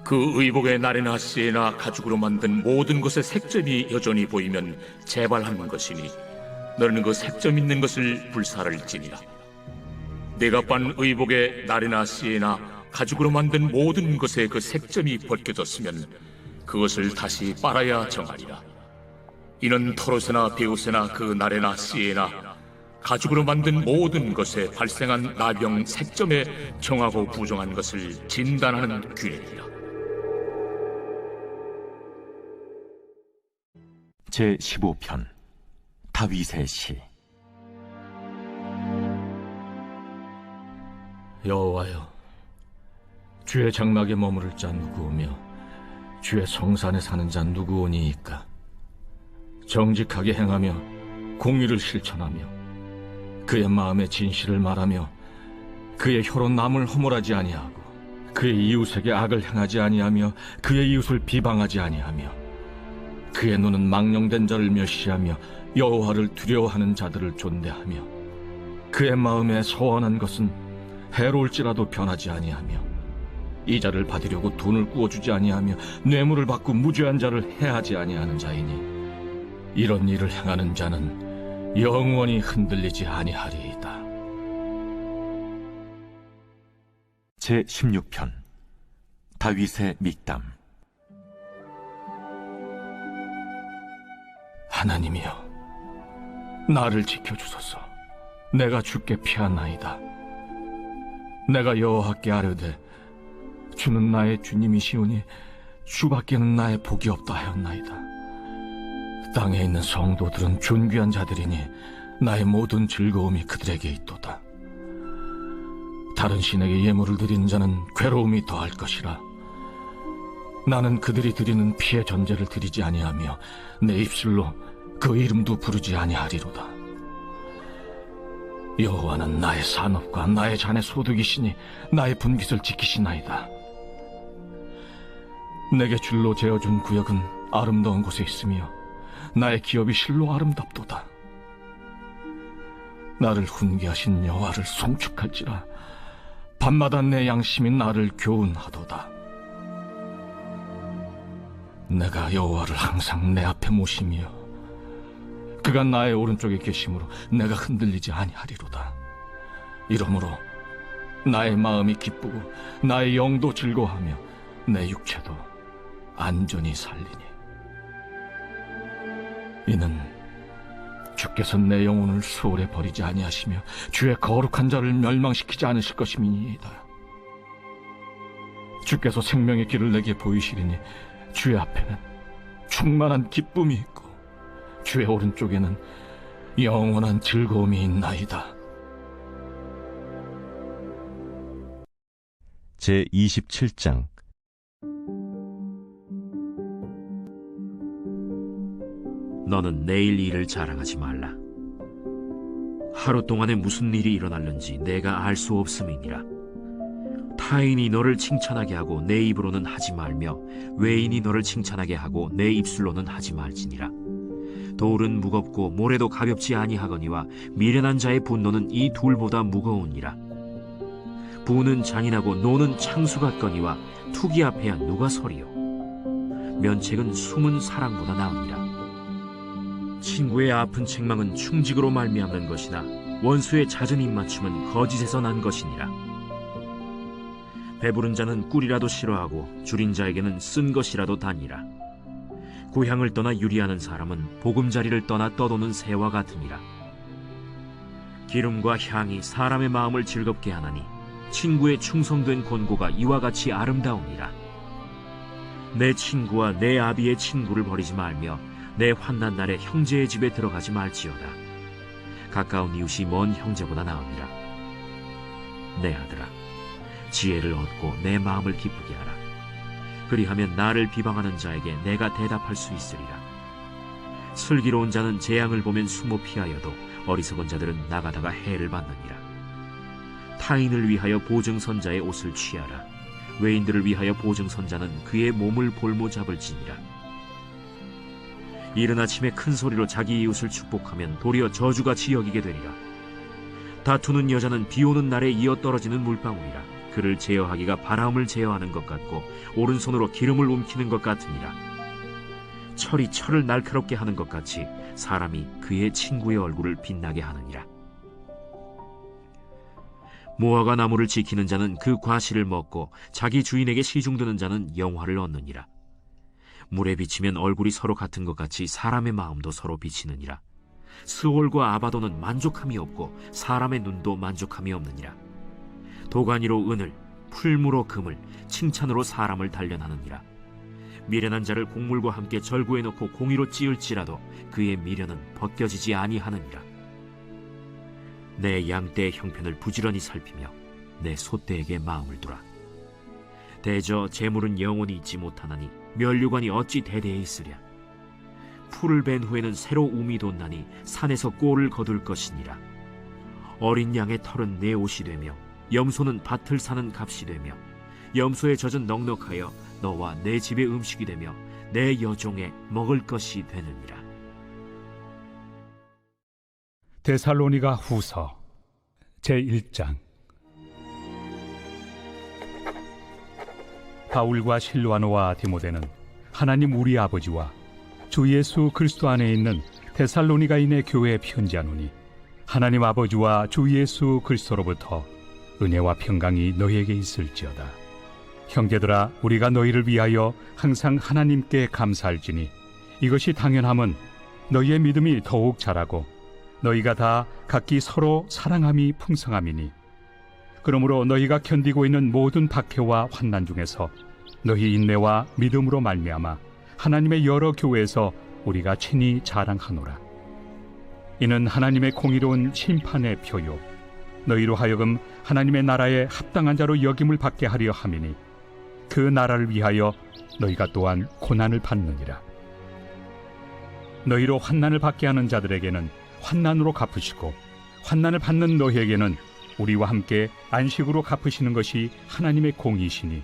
그 의복의 날에나 씨에나 가죽으로 만든 모든 것의 색점이 여전히 보이면 재발하는 것이니 너는 그 색점 있는 것을 불사를지니라. 내가 빤 의복의 날에나 씨에나 가죽으로 만든 모든 것에 그 색점이 벗겨졌으면 그것을 다시 빨아야 정하리라. 이는 털옷에나 베옷에나 그 날에나 씨에나 가죽으로 만든 모든 것에 발생한 나병 색점에 정하고 부정한 것을 진단하는 규례니라. 제15편 다윗의 시. 여호와여, 주의 장막에 머무를 자 누구오며 주의 성산에 사는 자 누구오니이까? 정직하게 행하며 공의를 실천하며 그의 마음의 진실을 말하며 그의 혀로 남을 허물하지 아니하고 그의 이웃에게 악을 행하지 아니하며 그의 이웃을 비방하지 아니하며 그의 눈은 망령된 자를 멸시하며 여호와를 두려워하는 자들을 존대하며 그의 마음에 서원한 것은 해로울지라도 변하지 아니하며 이자를 받으려고 돈을 구워주지 아니하며 뇌물을 받고 무죄한 자를 해하지 아니하는 자이니 이런 일을 행하는 자는 영원히 흔들리지 아니하리이다. 제16편 다윗의 믹담. 하나님이여, 나를 지켜주소서. 내가 주께 피하나이다. 내가 여호와께 아뢰되 주는 나의 주님이시오니 주밖에는 나의 복이 없다 하였나이다. 땅에 있는 성도들은 존귀한 자들이니 나의 모든 즐거움이 그들에게 있도다. 다른 신에게 예물을 드리는 자는 괴로움이 더할 것이라. 나는 그들이 드리는 피의 전제를 드리지 아니하며 내 입술로 그 이름도 부르지 아니하리로다. 여호와는 나의 산업과 나의 잔의 소득이시니 나의 분깃을 지키시나이다. 내게 줄로 재어준 구역은 아름다운 곳에 있으며 나의 기업이 실로 아름답도다. 나를 훈계하신 여호와를 송축할지라. 밤마다 내 양심이 나를 교훈하도다. 내가 여호와를 항상 내 앞에 모시며 그가 나의 오른쪽에 계심으로 내가 흔들리지 아니하리로다. 이러므로 나의 마음이 기쁘고 나의 영도 즐거워하며 내 육체도 안전히 살리니 이는 주께서 내 영혼을 소홀히 버리지 아니하시며 주의 거룩한 자를 멸망시키지 않으실 것임이니이다. 주께서 생명의 길을 내게 보이시리니 주의 앞에는 충만한 기쁨이 있고 주의 오른쪽에는 영원한 즐거움이 있나이다. 제27장 너는 내일 일을 자랑하지 말라. 하루 동안에 무슨 일이 일어날는지 내가 알 수 없음이니라. 타인이 너를 칭찬하게 하고 내 입으로는 하지 말며 외인이 너를 칭찬하게 하고 내 입술로는 하지 말지니라. 돌은 무겁고 모래도 가볍지 아니하거니와 미련한 자의 분노는 이 둘보다 무거우니라. 부는 잔인하고 노는 창수 같거니와 투기 앞에야 누가 서리요. 면책은 숨은 사랑보다 나으니라. 친구의 아픈 책망은 충직으로 말미암는 것이나 원수의 잦은 입맞춤은 거짓에서 난 것이니라. 배부른 자는 꿀이라도 싫어하고 줄인 자에게는 쓴 것이라도 다니라. 고향을 떠나 유리하는 사람은 보금자리를 떠나 떠도는 새와 같으니라. 기름과 향이 사람의 마음을 즐겁게 하나니 친구의 충성된 권고가 이와 같이 아름다우니라. 내 친구와 내 아비의 친구를 버리지 말며 내 환난 날에 형제의 집에 들어가지 말지어다. 가까운 이웃이 먼 형제보다 나으니라. 내 아들아, 지혜를 얻고 내 마음을 기쁘게 하라. 그리하면 나를 비방하는 자에게 내가 대답할 수 있으리라. 슬기로운 자는 재앙을 보면 숨어 피하여도 어리석은 자들은 나가다가 해를 받느니라. 타인을 위하여 보증선자의 옷을 취하라. 외인들을 위하여 보증선자는 그의 몸을 볼모 잡을지니라. 이른 아침에 큰 소리로 자기 이웃을 축복하면 도리어 저주같이 여기게 되리라. 다투는 여자는 비오는 날에 이어 떨어지는 물방울이라. 그를 제어하기가 바람을 제어하는 것 같고 오른손으로 기름을 움키는 것 같으니라. 철이 철을 날카롭게 하는 것 같이 사람이 그의 친구의 얼굴을 빛나게 하느니라. 무화과 나무를 지키는 자는 그 과실을 먹고 자기 주인에게 시중드는 자는 영화를 얻느니라. 물에 비치면 얼굴이 서로 같은 것 같이 사람의 마음도 서로 비치느니라. 스올과 아바도는 만족함이 없고 사람의 눈도 만족함이 없느니라. 도가니로 은을, 풀무로 금을, 칭찬으로 사람을 단련하느니라. 미련한 자를 곡물과 함께 절구해 놓고 공의로 찌을지라도 그의 미련은 벗겨지지 아니하느니라. 내 양떼의 형편을 부지런히 살피며 내 소떼에게 마음을 두라. 대저 재물은 영원히 있지 못하나니 면류관이 어찌 대대에 있으랴. 풀을 벤 후에는 새로 움이 돋나니 산에서 꼴을 거둘 것이니라. 어린 양의 털은 내 옷이 되며 염소는 밭을 사는 값이 되며 염소의 젖은 넉넉하여 너와 내 집의 음식이 되며 내 여종의 먹을 것이 되느니라. 데살로니가 후서 제1장. 바울과 실와노와 디모데는 하나님 우리 아버지와 주 예수 그리스도 안에 있는 데살로니가인의 교회에 편지하노니, 하나님 아버지와 주 예수 그리스도로부터 은혜와 평강이 너희에게 있을지어다. 형제들아, 우리가 너희를 위하여 항상 하나님께 감사할지니 이것이 당연함은 너희의 믿음이 더욱 자라고 너희가 다 각기 서로 사랑함이 풍성함이니, 그러므로 너희가 견디고 있는 모든 박해와 환난 중에서 너희 인내와 믿음으로 말미암아 하나님의 여러 교회에서 우리가 친히 자랑하노라. 이는 하나님의 공의로운 심판의 표요 너희로 하여금 하나님의 나라에 합당한 자로 여김을 받게 하려 함이니, 그 나라를 위하여 너희가 또한 고난을 받느니라. 너희로 환난을 받게 하는 자들에게는 환난으로 갚으시고, 환난을 받는 너희에게는 우리와 함께 안식으로 갚으시는 것이 하나님의 공의시니,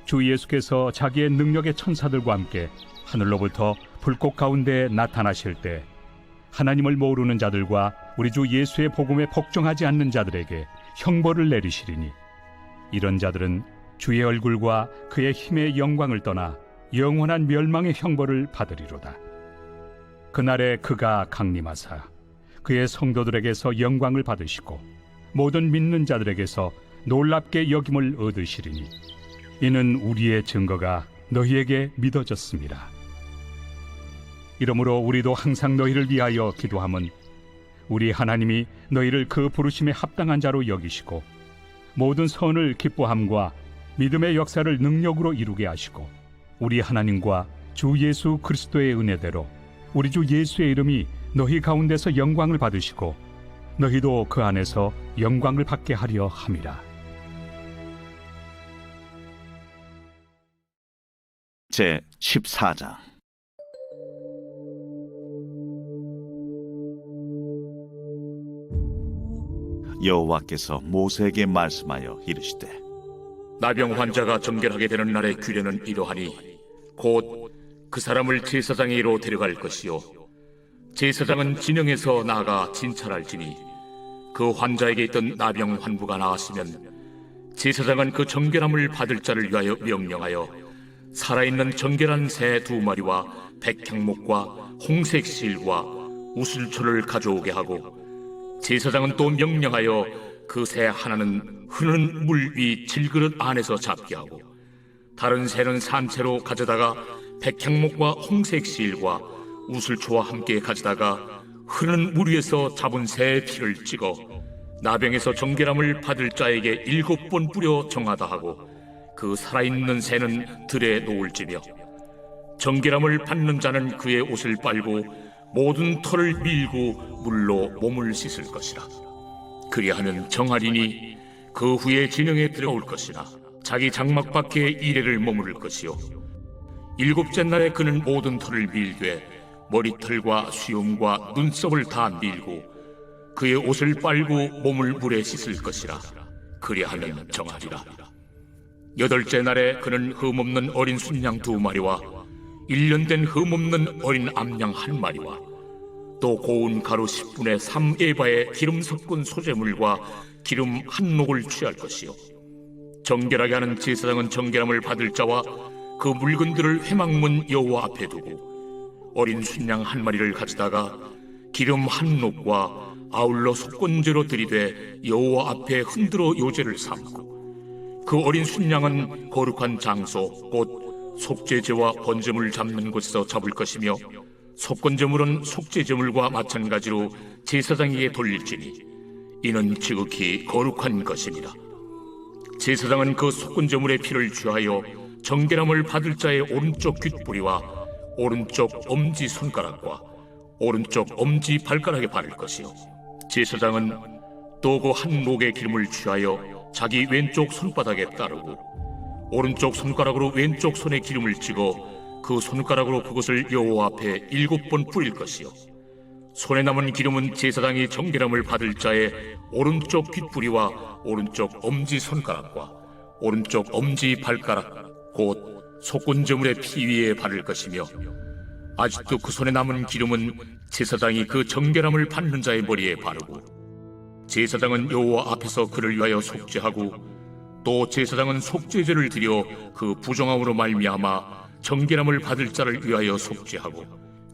주 예수께서 자기의 능력의 천사들과 함께 하늘로부터 불꽃 가운데 나타나실 때 하나님을 모르는 자들과 우리 주 예수의 복음에 복종하지 않는 자들에게 형벌을 내리시리니, 이런 자들은 주의 얼굴과 그의 힘의 영광을 떠나 영원한 멸망의 형벌을 받으리로다. 그날에 그가 강림하사 그의 성도들에게서 영광을 받으시고 모든 믿는 자들에게서 놀랍게 여김을 얻으시리니, 이는 우리의 증거가 너희에게 믿어졌습니다. 이러므로 우리도 항상 너희를 위하여 기도함은 우리 하나님이 너희를 그 부르심에 합당한 자로 여기시고 모든 선을 기뻐함과 믿음의 역사를 능력으로 이루게 하시고, 우리 하나님과 주 예수 그리스도의 은혜대로 우리 주 예수의 이름이 너희 가운데서 영광을 받으시고 너희도 그 안에서 영광을 받게 하려 함이라. 제 14장. 여호와께서 모세에게 말씀하여 이르시되, 나병 환자가 정결하게 되는 날의 규례는 이러하니 곧 그 사람을 제사장에게로 데려갈 것이요, 제사장은 진영에서 나아가 진찰할지니, 그 환자에게 있던 나병 환부가 나았으면 제사장은 그 정결함을 받을 자를 위하여 명령하여 살아있는 정결한 새 2마리와 백향목과 홍색 실과 우슬초를 가져오게 하고, 제사장은 또 명령하여 그 새 하나는 흐르는 물 위 질그릇 안에서 잡게 하고, 다른 새는 산채로 가져다가 백향목과 홍색 실과 우슬초와 함께 가져다가 흐르는 물 위에서 잡은 새의 피를 찍어 나병에서 정결함을 받을 자에게 7번 뿌려 정하다 하고, 그 살아있는 새는 들에 놓을지며, 정결함을 받는 자는 그의 옷을 빨고 모든 털을 밀고 물로 몸을 씻을 것이라. 그리하면 정하리니 그 후에 진영에 들어올 것이나 자기 장막 밖에 이래를 머무를 것이요, 7째 날에 그는 모든 털을 밀되 머리털과 수염과 눈썹을 다 밀고 그의 옷을 빨고 몸을 물에 씻을 것이라. 그리하면 정하리라. 8째 날에 그는 흠없는 어린 순양 2마리와 1년 된 흠없는 어린 암양 1마리와 또 고운 가루 10분의 3 에바의 기름 섞은 소재물과 기름 1녹을 취할 것이요 정결하게 하는 제사장은 정결함을 받을 자와 그 물건들을 회막문 여호와 앞에 두고 어린 순양 1마리를 가져다가 기름 1녹과 아울러 속건제로 들이되 여호와 앞에 흔들어 요제를 삼고 그 어린 순양은 거룩한 장소 곧 속죄제와 번제물 잡는 곳에서 잡을 것이며 속건제물은 속죄제물과 마찬가지로 제사장에게 돌릴지니 이는 지극히 거룩한 것이니라. 제사장은 그 속건제물의 피를 취하여 정결함을 받을 자의 오른쪽 귓뿌리와 오른쪽 엄지 손가락과 오른쪽 엄지 발가락에 바를 것이요 제사장은 또 그 1녹의 기름을 취하여 자기 왼쪽 손바닥에 따르고 오른쪽 손가락으로 왼쪽 손에 기름을 찍어 그 손가락으로 그것을 여호와 앞에 7번 뿌릴 것이요 손에 남은 기름은 제사장이 정결함을 받을 자의 오른쪽 귓뿌리와 오른쪽 엄지 손가락과 오른쪽 엄지 발가락 곧 속건제물의 피 위에 바를 것이며 아직도 그 손에 남은 기름은 제사장이 그 정결함을 받는 자의 머리에 바르고 제사장은 여호와 앞에서 그를 위하여 속죄하고 또 제사장은 속죄제를 드려 그 부정함으로 말미암아 정결함을 받을 자를 위하여 속죄하고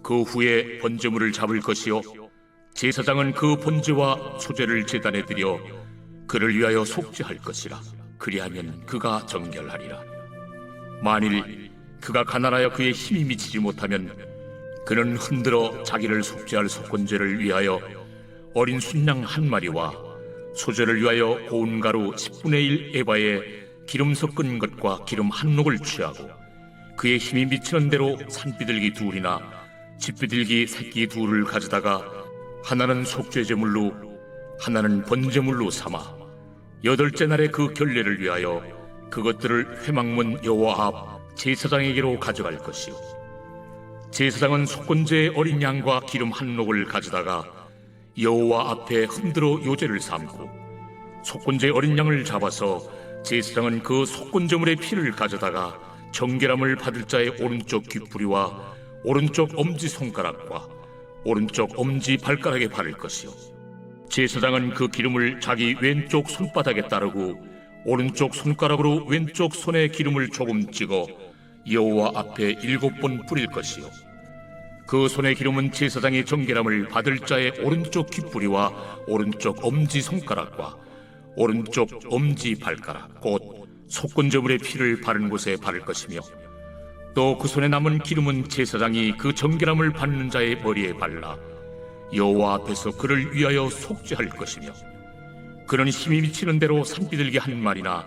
그 후에 번제물을 잡을 것이요 제사장은 그 번제와 소제를 제단에 드려 그를 위하여 속죄할 것이라. 그리하면 그가 정결하리라. 만일 그가 가난하여 그의 힘이 미치지 못하면 그는 흔들어 자기를 속죄할 속건제를 위하여 어린 순양 1마리와 소제를 위하여 고운 가루 10분의 1 에바에 기름 섞은 것과 기름 1녹을 취하고 그의 힘이 미치는 대로 산비둘기 2이나 집비둘기 새끼 2를 가져다가 하나는 속죄제물로 하나는 번제물로 삼아 8째 날에 그 결례를 위하여 그것들을 회막문 여호와 앞 제사장에게로 가져갈 것이요 제사장은 속건제의 어린 양과 기름 1녹을 가져다가 여호와 앞에 흔들어 요제를 삼고 속건제의 어린 양을 잡아서 제사장은 그 속건제물의 피를 가져다가 정결함을 받을 자의 오른쪽 귓뿌리와 오른쪽 엄지손가락과 오른쪽 엄지 발가락에 바를 것이요 제사장은 그 기름을 자기 왼쪽 손바닥에 따르고 오른쪽 손가락으로 왼쪽 손에 기름을 조금 찍어 여호와 앞에 7번 뿌릴 것이요 그 손의 기름은 제사장이 정결함을 받을 자의 오른쪽 귓뿌리와 오른쪽 엄지손가락과 오른쪽 엄지 발가락 곧 속건제물의 피를 바른 곳에 바를 것이며 또 그 손에 남은 기름은 제사장이 그 정결함을 받는 자의 머리에 발라 여호와 앞에서 그를 위하여 속죄할 것이며 그는 힘이 미치는 대로 산비둘기 1마리나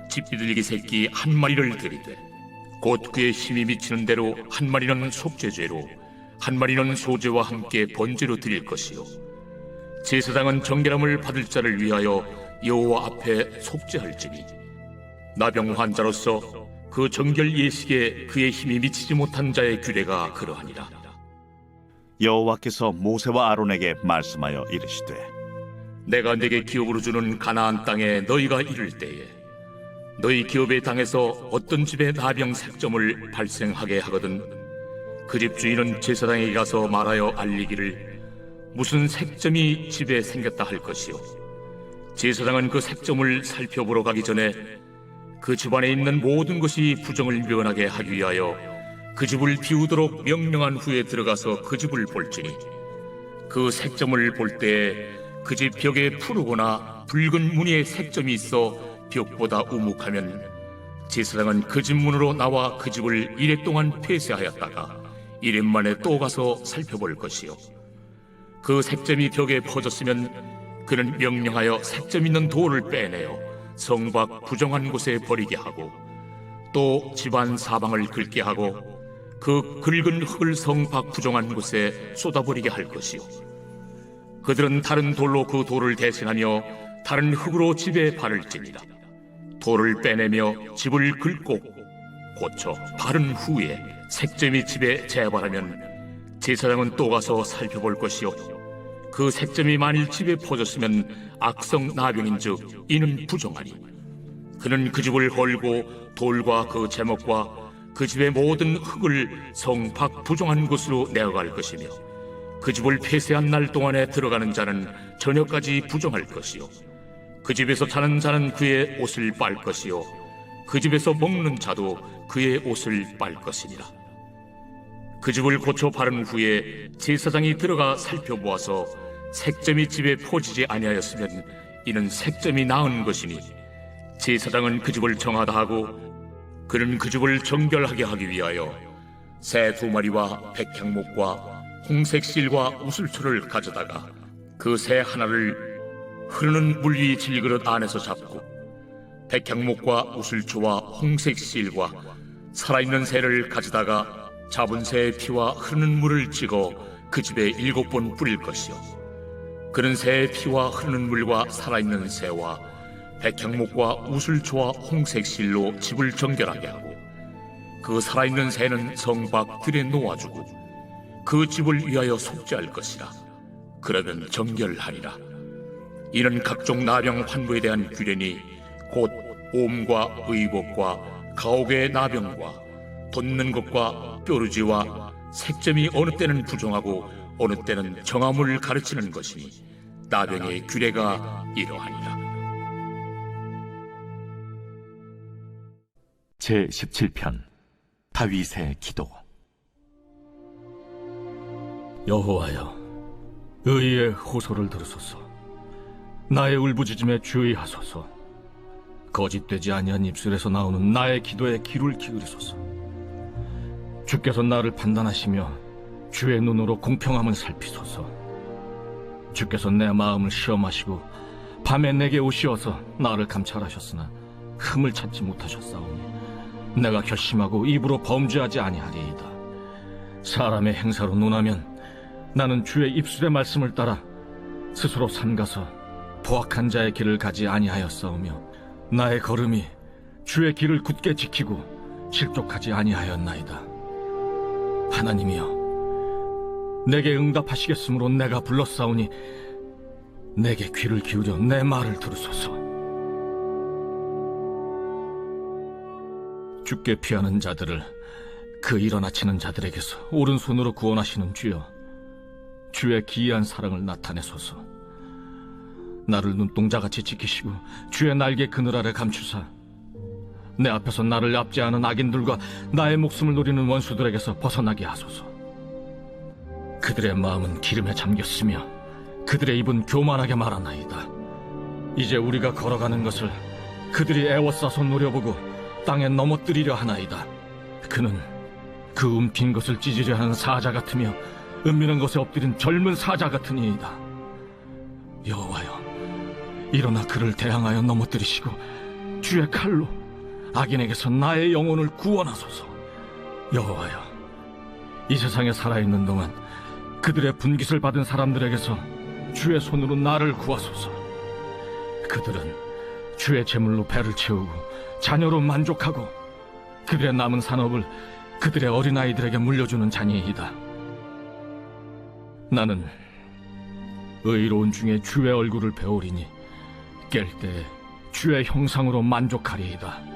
집비둘기 새끼 1마리를 드리되 곧 그의 힘이 미치는 대로 1마리는 속죄죄로 1마리는 소제와 함께 번제로 드릴 것이요 제사장은 정결함을 받을 자를 위하여 여호와 앞에 속죄할지니 나병 환자로서 그 정결 예식에 그의 힘이 미치지 못한 자의 규례가 그러하니라. 여호와께서 모세와 아론에게 말씀하여 이르시되 내가 내게 기업으로 주는 가나안 땅에 너희가 이를 때에 너희 기업의 땅에서 어떤 집에 나병 색점을 발생하게 하거든 그 집 주인은 제사장에게 가서 말하여 알리기를 무슨 색점이 집에 생겼다 할 것이요 제사장은 그 색점을 살펴보러 가기 전에 그 집안에 있는 모든 것이 부정을 면하게 하기 위하여 그 집을 비우도록 명령한 후에 들어가서 그 집을 볼지니 그 색점을 볼 때에 그 집 벽에 푸르거나 붉은 무늬의 색점이 있어 벽보다 우묵하면 제사장은 그 집 문으로 나와 그 집을 이래 동안 폐쇄하였다가 이래 만에 또 가서 살펴볼 것이요 그 색점이 벽에 퍼졌으면 그는 명령하여 색점 있는 돌을 빼내어 성 밖 부정한 곳에 버리게 하고 또 집안 사방을 긁게 하고 그 긁은 흙을 성 밖 부정한 곳에 쏟아버리게 할 것이요 그들은 다른 돌로 그 돌을 대신하며 다른 흙으로 집에 바를지니라. 돌을 빼내며 집을 긁고 고쳐 바른 후에 색점이 집에 재발하면 제사장은 또 가서 살펴볼 것이요 그 색점이 만일 집에 퍼졌으면 악성 나병인즉 이는 부정하니 그는 그 집을 헐고 돌과 그 제목과 그 집의 모든 흙을 성 밖 부정한 곳으로 내어갈 것이며 그 집을 폐쇄한 날 동안에 들어가는 자는 저녁까지 부정할 것이요 그 집에서 자는 자는 그의 옷을 빨 것이요 그 집에서 먹는 자도 그의 옷을 빨 것이니라. 그 집을 고쳐 바른 후에 제사장이 들어가 살펴보아서 색점이 집에 포지지 아니하였으면 이는 색점이 나은 것이니 제사장은 그 집을 정하다 하고 그는 그 집을 정결하게 하기 위하여 새 2마리와 백향목과 홍색 실과 우슬초를 가져다가 그 새 하나를 흐르는 물 위 질그릇 안에서 잡고 백향목과 우슬초와 홍색 실과 살아있는 새를 가져다가 잡은 새의 피와 흐르는 물을 찍어 그 집에 7번 뿌릴 것이요 그는 새의 피와 흐르는 물과 살아있는 새와 백향목과 우슬초와 홍색 실로 집을 정결하게 하고 그 살아있는 새는 성 밖 들에 놓아주고 그 집을 위하여 속죄할 것이라. 그러면 정결하리라. 이는 각종 나병 환부에 대한 규례니 곧 옴과 의복과 가옥의 나병과 돋는 것과 뾰루지와 색점이 어느 때는 부정하고 어느 때는 정함을 가르치는 것이니 나병의 규례가 이러하니라. 제17편 다윗의 기도. 여호와여, 의의 호소를 들으소서. 나의 울부짖음에 주의하소서. 거짓되지 아니한 입술에서 나오는 나의 기도에 귀를 기울이소서. 주께서 나를 판단하시며 주의 눈으로 공평함을 살피소서. 주께서 내 마음을 시험하시고 밤에 내게 오시어서 나를 감찰하셨으나 흠을 찾지 못하셨사오니 내가 결심하고 입으로 범죄하지 아니하리이다. 사람의 행사로 논하면 나는 주의 입술의 말씀을 따라 스스로 삼가서 포악한 자의 길을 가지 아니하였사오며 나의 걸음이 주의 길을 굳게 지키고 실족하지 아니하였나이다. 하나님이여, 내게 응답하시겠으므로 내가 불렀사오니 내게 귀를 기울여 내 말을 들으소서. 주께 피하는 자들을 그 일어나치는 자들에게서 오른손으로 구원하시는 주여, 주의 기이한 사랑을 나타내소서. 나를 눈동자같이 지키시고 주의 날개 그늘 아래 감추사 내 앞에서 나를 압제하는 악인들과 나의 목숨을 노리는 원수들에게서 벗어나게 하소서. 그들의 마음은 기름에 잠겼으며 그들의 입은 교만하게 말하나이다. 이제 우리가 걸어가는 것을 그들이 애워싸서 노려보고 땅에 넘어뜨리려 하나이다. 그는 그 움핀 것을 찢으려 하는 사자 같으며 은밀한 것에 엎드린 젊은 사자 같으니이다. 여호와여, 일어나 그를 대항하여 넘어뜨리시고 주의 칼로 악인에게서 나의 영혼을 구원하소서. 여호와여, 이 세상에 살아있는 동안 그들의 분깃을 받은 사람들에게서 주의 손으로 나를 구하소서. 그들은 주의 재물로 배를 채우고 자녀로 만족하고 그들의 남은 산업을 그들의 어린아이들에게 물려주는 자니이다. 나는 의로운 중에 주의 얼굴을 배우리니 깰 때 주의 형상으로 만족하리이다.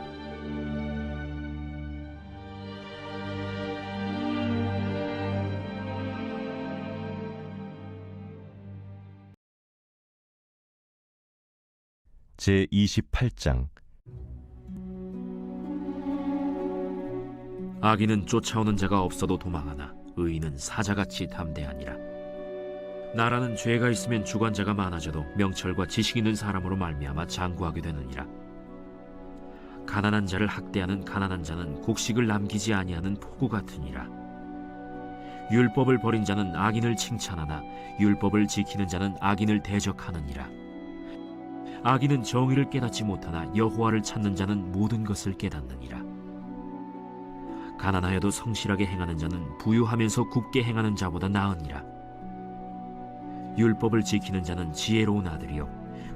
제28장 악인은 쫓아오는 자가 없어도 도망하나 의인은 사자같이 담대하니라. 나라는 죄가 있으면 주관자가 많아져도 명철과 지식 있는 사람으로 말미암아 장구하게 되느니라. 가난한 자를 학대하는 가난한 자는 곡식을 남기지 아니하는 폭우 같으니라. 율법을 버린 자는 악인을 칭찬하나 율법을 지키는 자는 악인을 대적하느니라. 악인은 정의를 깨닫지 못하나 여호와를 찾는 자는 모든 것을 깨닫느니라. 가난하여도 성실하게 행하는 자는 부유하면서 굽게 행하는 자보다 나으니라. 율법을 지키는 자는 지혜로운 아들이요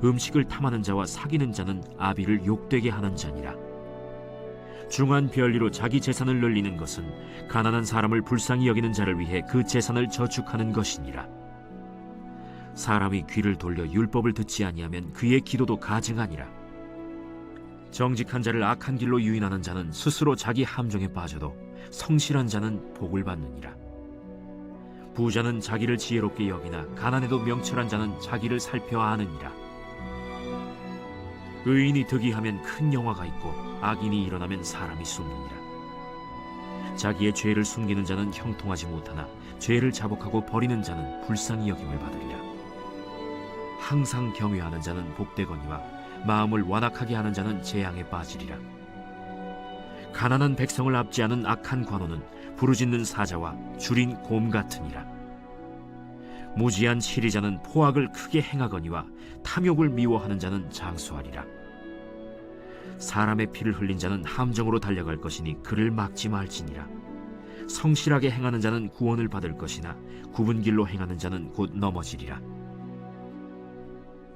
음식을 탐하는 자와 사귀는 자는 아비를 욕되게 하는 자니라. 중한 별리로 자기 재산을 늘리는 것은 가난한 사람을 불쌍히 여기는 자를 위해 그 재산을 저축하는 것이니라. 사람이 귀를 돌려 율법을 듣지 아니하면 그의 기도도 가증하니라. 정직한 자를 악한 길로 유인하는 자는 스스로 자기 함정에 빠져도 성실한 자는 복을 받느니라. 부자는 자기를 지혜롭게 여기나 가난해도 명철한 자는 자기를 살펴 아느니라. 의인이 득이하면 큰 영화가 있고 악인이 일어나면 사람이 숨느니라. 자기의 죄를 숨기는 자는 형통하지 못하나 죄를 자복하고 버리는 자는 불쌍히 여김을 받으리라. 항상 경외하는 자는 복되거니와 마음을 완악하게 하는 자는 재앙에 빠지리라. 가난한 백성을 압제하는 악한 관원은 부르짖는 사자와 줄인 곰 같으니라. 무지한 치리자는 포악을 크게 행하거니와 탐욕을 미워하는 자는 장수하리라. 사람의 피를 흘린 자는 함정으로 달려갈 것이니 그를 막지 말지니라. 성실하게 행하는 자는 구원을 받을 것이나 굽은 길로 행하는 자는 곧 넘어지리라.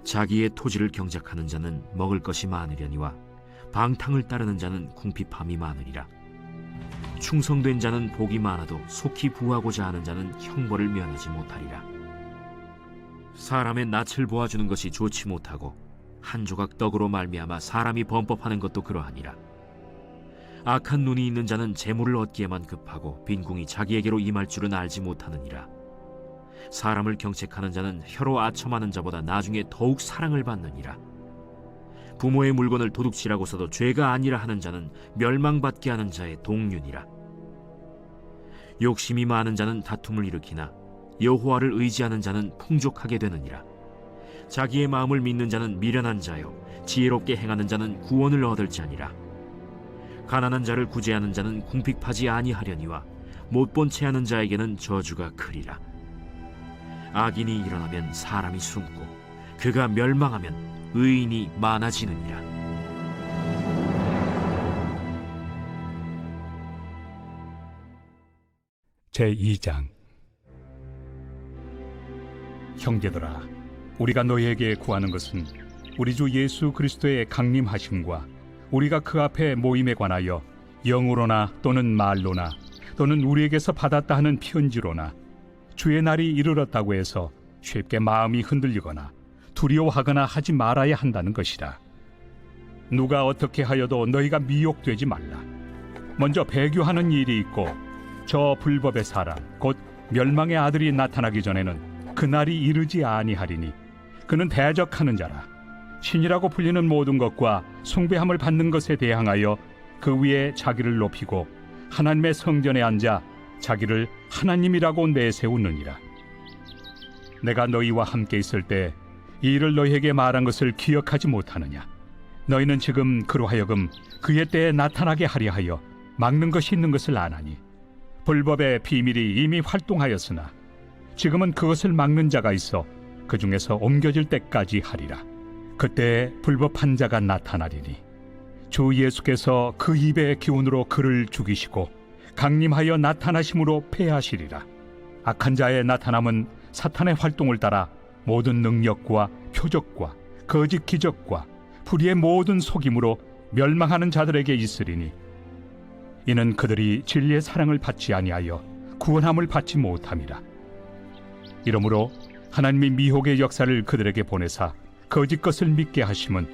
자기의 토지를 경작하는 자는 먹을 것이 많으려니와 방탕을 따르는 자는 궁핍함이 많으리라. 충성된 자는 복이 많아도 속히 부하고자 하는 자는 형벌을 면하지 못하리라. 사람의 낯을 보아주는 것이 좋지 못하고 한 조각 떡으로 말미암아 사람이 범법하는 것도 그러하니라. 악한 눈이 있는 자는 재물을 얻기에만 급하고 빈궁이 자기에게로 임할 줄은 알지 못하느니라. 사람을 경책하는 자는 혀로 아첨하는 자보다 나중에 더욱 사랑을 받느니라. 부모의 물건을 도둑질하고서도 죄가 아니라 하는 자는 멸망받게 하는 자의 동륜이라. 욕심이 많은 자는 다툼을 일으키나 여호와를 의지하는 자는 풍족하게 되느니라. 자기의 마음을 믿는 자는 미련한 자요 지혜롭게 행하는 자는 구원을 얻을지니라. 가난한 자를 구제하는 자는 궁핍하지 아니하려니와 못본 채 하는 자에게는 저주가 크리라. 악인이 일어나면 사람이 숨고 그가 멸망하면 의인이 많아지느니라. 제2장. 형제들아, 우리가 너희에게 구하는 것은 우리 주 예수 그리스도의 강림하심과 우리가 그 앞에 모임에 관하여 영으로나 또는 말로나 또는 우리에게서 받았다 하는 편지로나 주의 날이 이르렀다고 해서 쉽게 마음이 흔들리거나 두려워하거나 하지 말아야 한다는 것이라. 누가 어떻게 하여도 너희가 미혹되지 말라. 먼저 배교하는 일이 있고 저 불법의 사람 곧 멸망의 아들이 나타나기 전에는 그 날이 이르지 아니하리니 그는 대적하는 자라. 신이라고 불리는 모든 것과 숭배함을 받는 것에 대항하여 그 위에 자기를 높이고 하나님의 성전에 앉아 자기를 하나님이라고 내세우느니라. 내가 너희와 함께 있을 때 이 일을 너희에게 말한 것을 기억하지 못하느냐? 너희는 지금 그로 하여금 그의 때에 나타나게 하려 하여 막는 것이 있는 것을 아나니 불법의 비밀이 이미 활동하였으나 지금은 그것을 막는 자가 있어 그 중에서 옮겨질 때까지 하리라. 그때 불법한 자가 나타나리니 주 예수께서 그 입의 기운으로 그를 죽이시고 강림하여 나타나심으로 패하시리라. 악한 자의 나타남은 사탄의 활동을 따라 모든 능력과 표적과 거짓 기적과 불의의 모든 속임으로 멸망하는 자들에게 있으리니 이는 그들이 진리의 사랑을 받지 아니하여 구원함을 받지 못함이라. 이러므로 하나님이 미혹의 역사를 그들에게 보내사 거짓 것을 믿게 하심은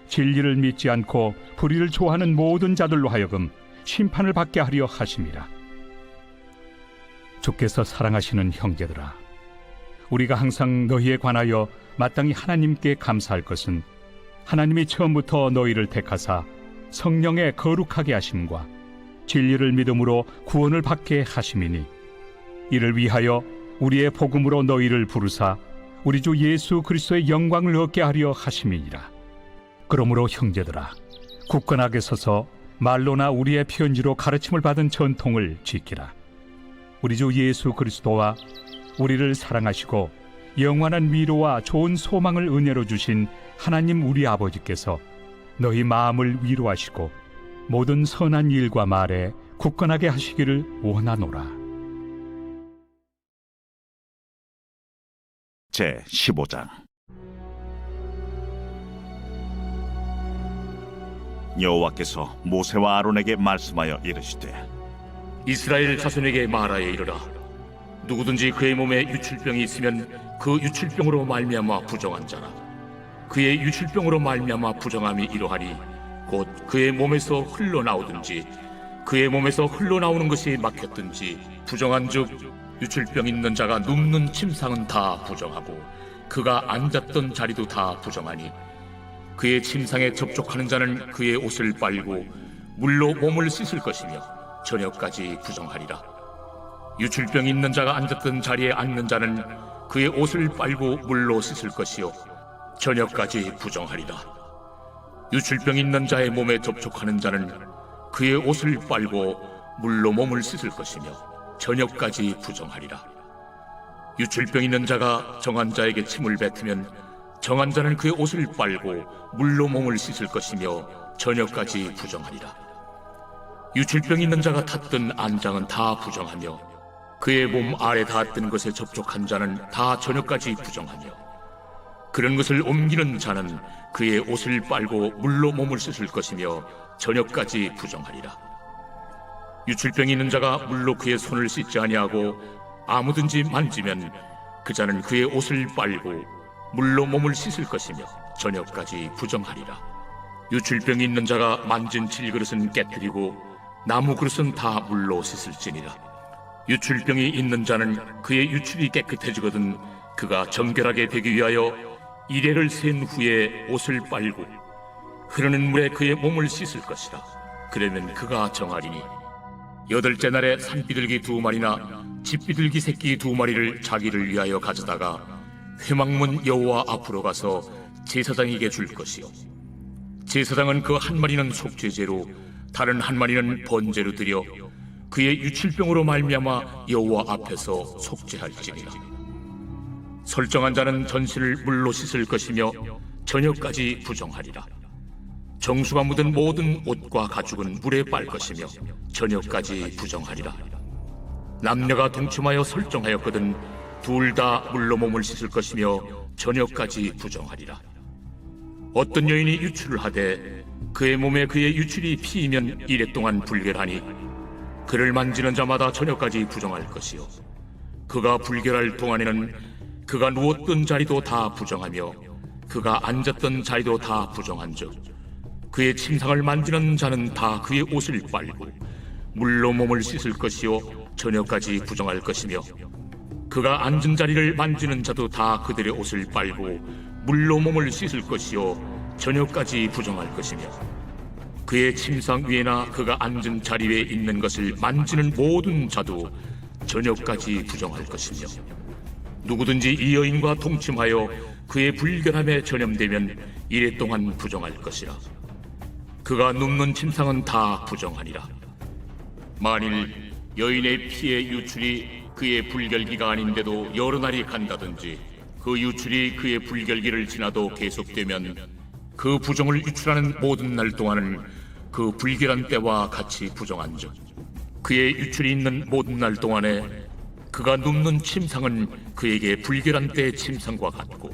진리를 믿지 않고 불의를 좋아하는 모든 자들로 하여금 심판을 받게 하려 하심이라. 주께서 사랑하시는 형제들아, 우리가 항상 너희에 관하여 마땅히 하나님께 감사할 것은 하나님이 처음부터 너희를 택하사 성령에 거룩하게 하심과 진리를 믿음으로 구원을 받게 하심이니 이를 위하여 우리의 복음으로 너희를 부르사 우리 주 예수 그리스도의 영광을 얻게 하려 하심이니라. 그러므로 형제들아, 굳건하게 서서 말로나 우리의 편지로 가르침을 받은 전통을 지키라. 우리 주 예수 그리스도와 우리를 사랑하시고 영원한 위로와 좋은 소망을 은혜로 주신 하나님 우리 아버지께서 너희 마음을 위로하시고 모든 선한 일과 말에 굳건하게 하시기를 원하노라. 제15장. 여호와께서 모세와 아론에게 말씀하여 이르시되 이스라엘 자손에게 말하여 이르라. 누구든지 그의 몸에 유출병이 있으면 그 유출병으로 말미암아 부정한 자라. 그의 유출병으로 말미암아 부정함이 이러하니 곧 그의 몸에서 흘러나오든지 그의 몸에서 흘러나오는 것이 막혔든지 부정한즉 유출병 있는 자가 눕는 침상은 다 부정하고 그가 앉았던 자리도 다 부정하니 그의 침상에 접촉하는 자는 그의 옷을 빨고 물로 몸을 씻을 것이며 저녁까지 부정하리라. 유출병 있는 자가 앉았던 자리에 앉는 자는 그의 옷을 빨고 물로 씻을 것이요 저녁까지 부정하리라. 유출병 있는 자의 몸에 접촉하는 자는 그의 옷을 빨고 물로 몸을 씻을 것이며 저녁까지 부정하리라. 유출병 있는 자가 정한 자에게 침을 뱉으면 정한 자는 그의 옷을 빨고 물로 몸을 씻을 것이며 저녁까지 부정하리라. 유출병 있는 자가 탔던 안장은 다 부정하며 그의 몸 아래 닿았던 것에 접촉한 자는 다 저녁까지 부정하며 그런 것을 옮기는 자는 그의 옷을 빨고 물로 몸을 씻을 것이며 저녁까지 부정하리라. 유출병이 있는 자가 물로 그의 손을 씻지 아니하고 아무든지 만지면 그 자는 그의 옷을 빨고 물로 몸을 씻을 것이며 저녁까지 부정하리라. 유출병이 있는 자가 만진 질그릇은 깨뜨리고 나무 그릇은 다 물로 씻을지니라. 유출병이 있는 자는 그의 유출이 깨끗해지거든 그가 정결하게 되기 위하여 이레를 센 후에 옷을 빨고 흐르는 물에 그의 몸을 씻을 것이라. 그러면 그가 정하리니 8째 날에 산비둘기 2마리나 집비둘기 새끼 2마리를 자기를 위하여 가져다가 회막문 여호와 앞으로 가서 제사장에게 줄 것이요 제사장은 그 한 마리는 속죄제로 다른 한 마리는 번제로 드려 그의 유출병으로 말미암아 여호와 앞에서 속죄할지니라. 설정한 자는 전신을 물로 씻을 것이며 저녁까지 부정하리라. 정수가 묻은 모든 옷과 가죽은 물에 빨 것이며 저녁까지 부정하리라. 남녀가 동침하여 설정하였거든 둘 다 물로 몸을 씻을 것이며 저녁까지 부정하리라. 어떤 여인이 유출을 하되 그의 몸에 그의 유출이 피이면 이래 동안 불결하니 그를 만지는 자마다 저녁까지 부정할 것이요 그가 불결할 동안에는 그가 누웠던 자리도 다 부정하며 그가 앉았던 자리도 다 부정한즉 그의 침상을 만지는 자는 다 그의 옷을 빨고 물로 몸을 씻을 것이요 저녁까지 부정할 것이며 그가 앉은 자리를 만지는 자도 다 그들의 옷을 빨고 물로 몸을 씻을 것이요 저녁까지 부정할 것이며 그의 침상 위에나 그가 앉은 자리 위에 있는 것을 만지는 모든 자도 저녁까지 부정할 것이며 누구든지 이 여인과 동침하여 그의 불결함에 전염되면 이래 동안 부정할 것이라. 그가 눕는 침상은 다 부정하니라. 만일 여인의 피의 유출이 그의 불결기가 아닌데도 여러 날이 간다든지 그 유출이 그의 불결기를 지나도 계속되면 그 부정을 유출하는 모든 날 동안은 그 불결한 때와 같이 부정한즉 그의 유출이 있는 모든 날 동안에 그가 눕는 침상은 그에게 불결한 때의 침상과 같고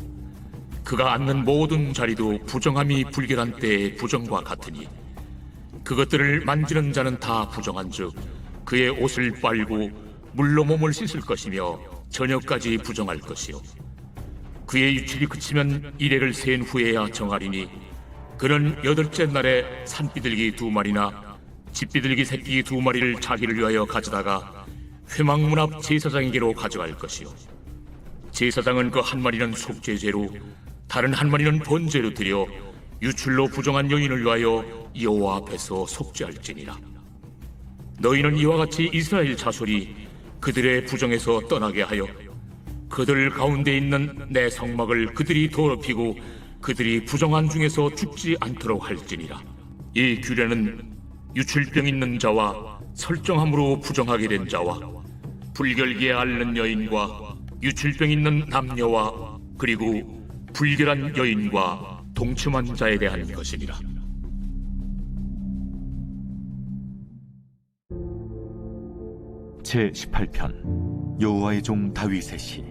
그가 앉는 모든 자리도 부정함이 불결한 때의 부정과 같으니 그것들을 만지는 자는 다 부정한즉 그의 옷을 빨고 물로 몸을 씻을 것이며 저녁까지 부정할 것이요 그의 유출이 그치면 이레를 센 후에야 정하리니 그는 8째 날에 산비둘기 2마리나 집비둘기 새끼 2마리를 자기를 위하여 가져다가 회막문 앞 제사장에게로 가져갈 것이요 제사장은 그 한 마리는 속죄제로 다른 한 마리는 번제로 드려 유출로 부정한 여인을 위하여 여호와 앞에서 속죄할지니라. 너희는 이와 같이 이스라엘 자손이 그들의 부정에서 떠나게 하여 그들 가운데 있는 내 성막을 그들이 더럽히고 그들이 부정한 중에서 죽지 않도록 할지니라. 이 규례는 유출병 있는 자와 설정함으로 부정하게 된 자와 불결기에 앓는 여인과 유출병 있는 남녀와 그리고 불결한 여인과 동침한 자에 대한 것이니라. 제18편 여호와의 종 다윗의 시.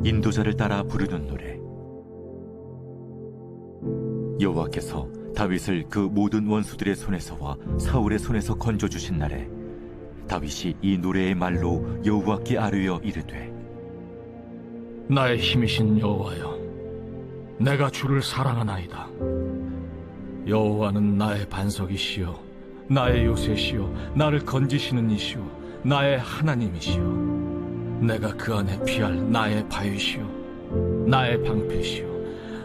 인도자를 따라 부르는 노래. 여호와께서 다윗을 그 모든 원수들의 손에서와 사울의 손에서 건져주신 날에 다윗이 이 노래의 말로 여호와께 아뢰어 이르되 나의 힘이신 여호와여, 내가 주를 사랑하나이다. 여호와는 나의 반석이시요 나의 요새시요 나를 건지시는 이시요 나의 하나님이시요 내가 그 안에 피할 나의 바위시요 나의 방패시요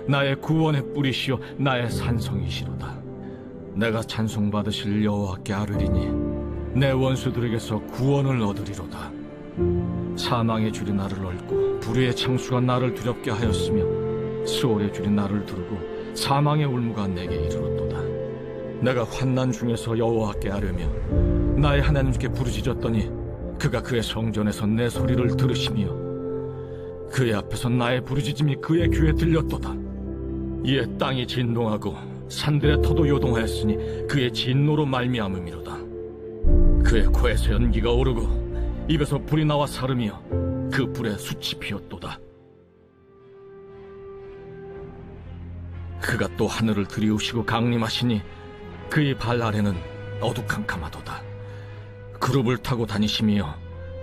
나의 구원의 뿌리시요 나의 산성이시로다. 내가 찬송받으실 여호와께 아뢰리니 내 원수들에게서 구원을 얻으리로다. 사망의 줄이 나를 얽고 불의의 창수가 나를 두렵게 하였으며 수월의 줄이 나를 두르고 사망의 울무가 내게 이르렀도다. 내가 환난 중에서 여호와께 아뢰며 나의 하나님께 부르짖었더니 그가 그의 성전에서 내 소리를 들으시며 그의 앞에서 나의 부르짖음이 그의 귀에 들렸도다. 이에 땅이 진동하고 산들의 터도 요동하였으니 그의 진노로 말미암음이로다. 그의 코에서 연기가 오르고 입에서 불이 나와 사르며 그 불에 숯이 피었도다. 그가 또 하늘을 들이우시고 강림하시니 그의 발 아래는 어두캄캄하도다. 그룹을 타고 다니시며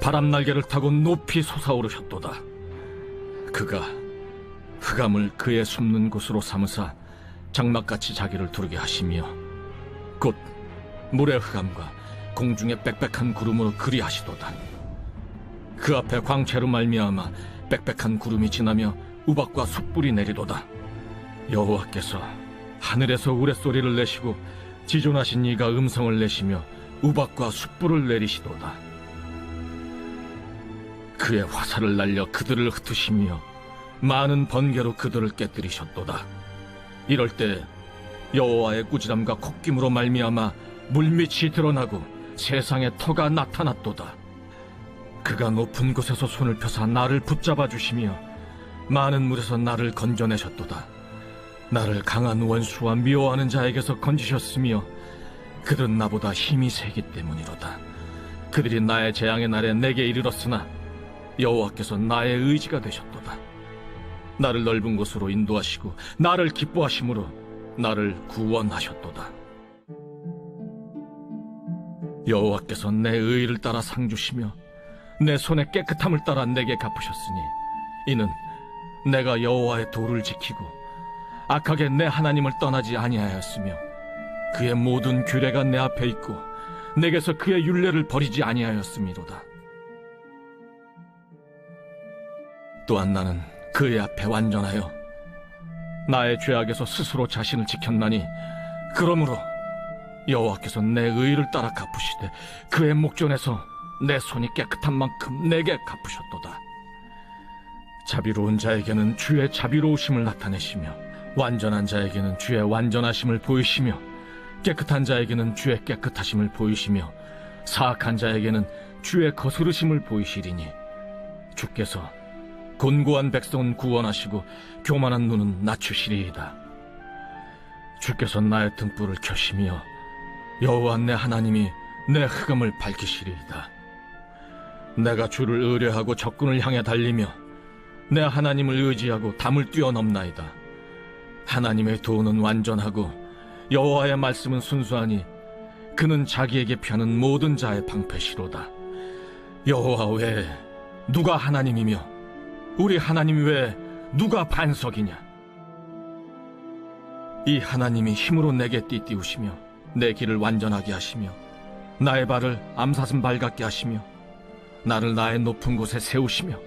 바람 날개를 타고 높이 솟아오르셨도다. 그가 흑암을 그의 숨는 곳으로 삼으사 장막같이 자기를 두르게 하시며 곧 물의 흑암과 공중의 빽빽한 구름으로 그리하시도다. 그 앞에 광채로 말미암아 빽빽한 구름이 지나며 우박과 숯불이 내리도다. 여호와께서 하늘에서 우레소리를 내시고 지존하신 이가 음성을 내시며 우박과 숯불을 내리시도다. 그의 화살을 날려 그들을 흩으시며 많은 번개로 그들을 깨뜨리셨도다. 이럴 때 여호와의 꾸지람과 콧김으로 말미암아 물밑이 드러나고 세상에 터가 나타났도다. 그가 높은 곳에서 손을 펴사 나를 붙잡아 주시며 많은 물에서 나를 건져내셨도다. 나를 강한 원수와 미워하는 자에게서 건지셨으며 그들은 나보다 힘이 세기 때문이로다. 그들이 나의 재앙의 날에 내게 이르렀으나 여호와께서 나의 의지가 되셨도다. 나를 넓은 곳으로 인도하시고 나를 기뻐하심으로 나를 구원하셨도다. 여호와께서 내 의를 따라 상 주시며 내 손의 깨끗함을 따라 내게 갚으셨으니 이는 내가 여호와의 도를 지키고 악하게 내 하나님을 떠나지 아니하였으며 그의 모든 규례가 내 앞에 있고 내게서 그의 율례를 버리지 아니하였음이로다. 또한 나는 그의 앞에 완전하여 나의 죄악에서 스스로 자신을 지켰나니 그러므로 여호와께서 내 의를 따라 갚으시되 그의 목전에서 내 손이 깨끗한 만큼 내게 갚으셨도다. 자비로운 자에게는 주의 자비로우심을 나타내시며 완전한 자에게는 주의 완전하심을 보이시며 깨끗한 자에게는 주의 깨끗하심을 보이시며 사악한 자에게는 주의 거스르심을 보이시리니 주께서 곤고한 백성은 구원하시고 교만한 눈은 낮추시리이다. 주께서 나의 등불을 켜시며 여호와 내 하나님이 내 흑암을 밝히시리이다. 내가 주를 의뢰하고 적군을 향해 달리며 내 하나님을 의지하고 담을 뛰어넘나이다. 하나님의 도는 완전하고 여호와의 말씀은 순수하니 그는 자기에게 피하는 모든 자의 방패시로다. 여호와 외에 누가 하나님이며 우리 하나님 외에 누가 반석이냐? 이 하나님이 힘으로 내게 띠띠우시며 내 길을 완전하게 하시며 나의 발을 암사슴 발 같게 하시며 나를 나의 높은 곳에 세우시며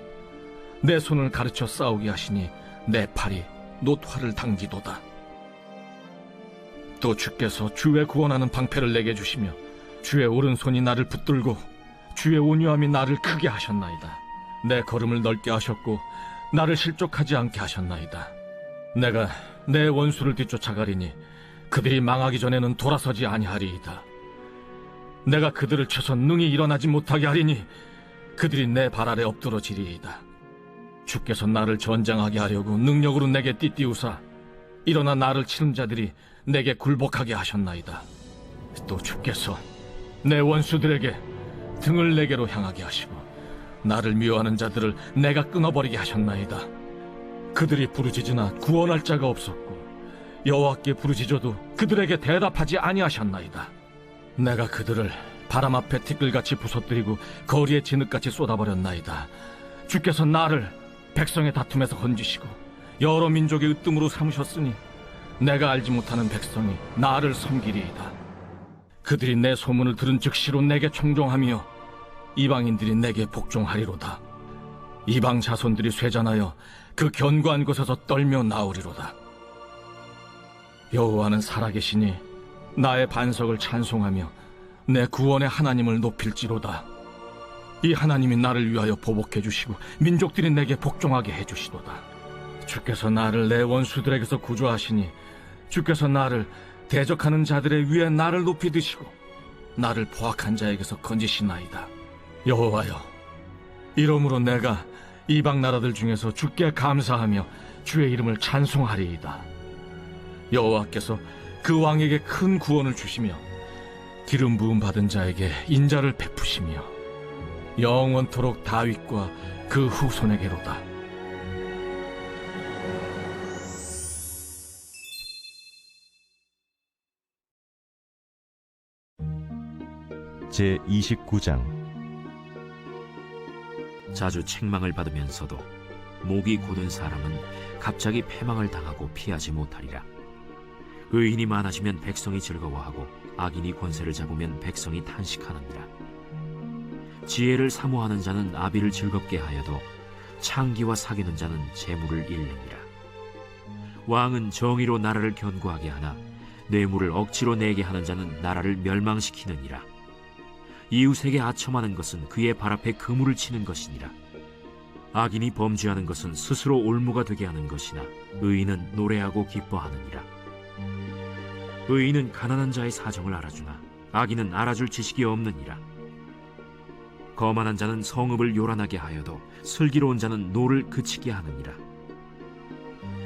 내 손을 가르쳐 싸우게 하시니 내 팔이 노화를 당기도다. 또 주께서 주의 구원하는 방패를 내게 주시며 주의 오른손이 나를 붙들고 주의 온유함이 나를 크게 하셨나이다. 내 걸음을 넓게 하셨고 나를 실족하지 않게 하셨나이다. 내가 내 원수를 뒤쫓아가리니 그들이 망하기 전에는 돌아서지 아니하리이다. 내가 그들을 쳐서 능히 일어나지 못하게 하리니 그들이 내 발 아래 엎드러지리이다. 주께서 나를 전장하게 하려고 능력으로 내게 띠띠우사 일어나 나를 치는 자들이 내게 굴복하게 하셨나이다. 또 주께서 내 원수들에게 등을 내게로 향하게 하시고 나를 미워하는 자들을 내가 끊어버리게 하셨나이다. 그들이 부르짖으나 구원할 자가 없었고 여호와께 부르짖어도 그들에게 대답하지 아니하셨나이다. 내가 그들을 바람 앞에 티끌같이 부서뜨리고 거리에 진흙같이 쏟아버렸나이다. 주께서 나를 백성의 다툼에서 건지시고 여러 민족의 으뜸으로 삼으셨으니 내가 알지 못하는 백성이 나를 섬기리이다. 그들이 내 소문을 들은 즉시로 내게 청종하며 이방인들이 내게 복종하리로다. 이방 자손들이 쇠잔하여 그 견고한 곳에서 떨며 나오리로다. 여호와는 살아계시니 나의 반석을 찬송하며 내 구원의 하나님을 높일지로다. 이 하나님이 나를 위하여 보복해 주시고 민족들이 내게 복종하게 해주시도다. 주께서 나를 내 원수들에게서 구조하시니 주께서 나를 대적하는 자들의 위에 나를 높이 드시고 나를 포악한 자에게서 건지시나이다. 여호와여, 이러므로 내가 이방 나라들 중에서 주께 감사하며 주의 이름을 찬송하리이다. 여호와께서 그 왕에게 큰 구원을 주시며 기름 부음 받은 자에게 인자를 베푸시며 영원토록 다윗과 그 후손에게로다. 제 29장 자주 책망을 받으면서도 목이 곧은 사람은 갑자기 패망을 당하고 피하지 못하리라. 의인이 많아지면 백성이 즐거워하고 악인이 권세를 잡으면 백성이 탄식하느니라. 지혜를 사모하는 자는 아비를 즐겁게 하여도 창기와 사귀는 자는 재물을 잃느니라. 왕은 정의로 나라를 견고하게 하나 뇌물을 억지로 내게 하는 자는 나라를 멸망시키느니라. 이웃에게 아첨하는 것은 그의 발 앞에 그물을 치는 것이니라. 악인이 범죄하는 것은 스스로 올무가 되게 하는 것이나 의인은 노래하고 기뻐하느니라. 의인은 가난한 자의 사정을 알아주나 악인은 알아줄 지식이 없느니라. 거만한 자는 성읍을 요란하게 하여도 슬기로운 자는 노를 그치게 하느니라.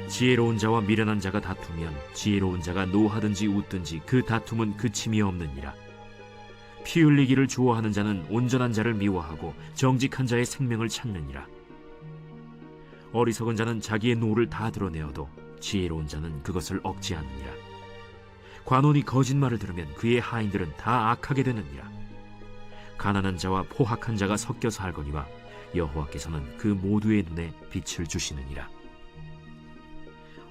지혜로운 자와 미련한 자가 다투면 지혜로운 자가 노하든지 웃든지 그 다툼은 그침이 없느니라. 피 흘리기를 좋아하는 자는 온전한 자를 미워하고 정직한 자의 생명을 찾느니라. 어리석은 자는 자기의 노를 다 드러내어도 지혜로운 자는 그것을 억제하느니라. 관원이 거짓말을 들으면 그의 하인들은 다 악하게 되느니라. 가난한 자와 포학한 자가 섞여 살거니와 여호와께서는 그 모두의 눈에 빛을 주시느니라.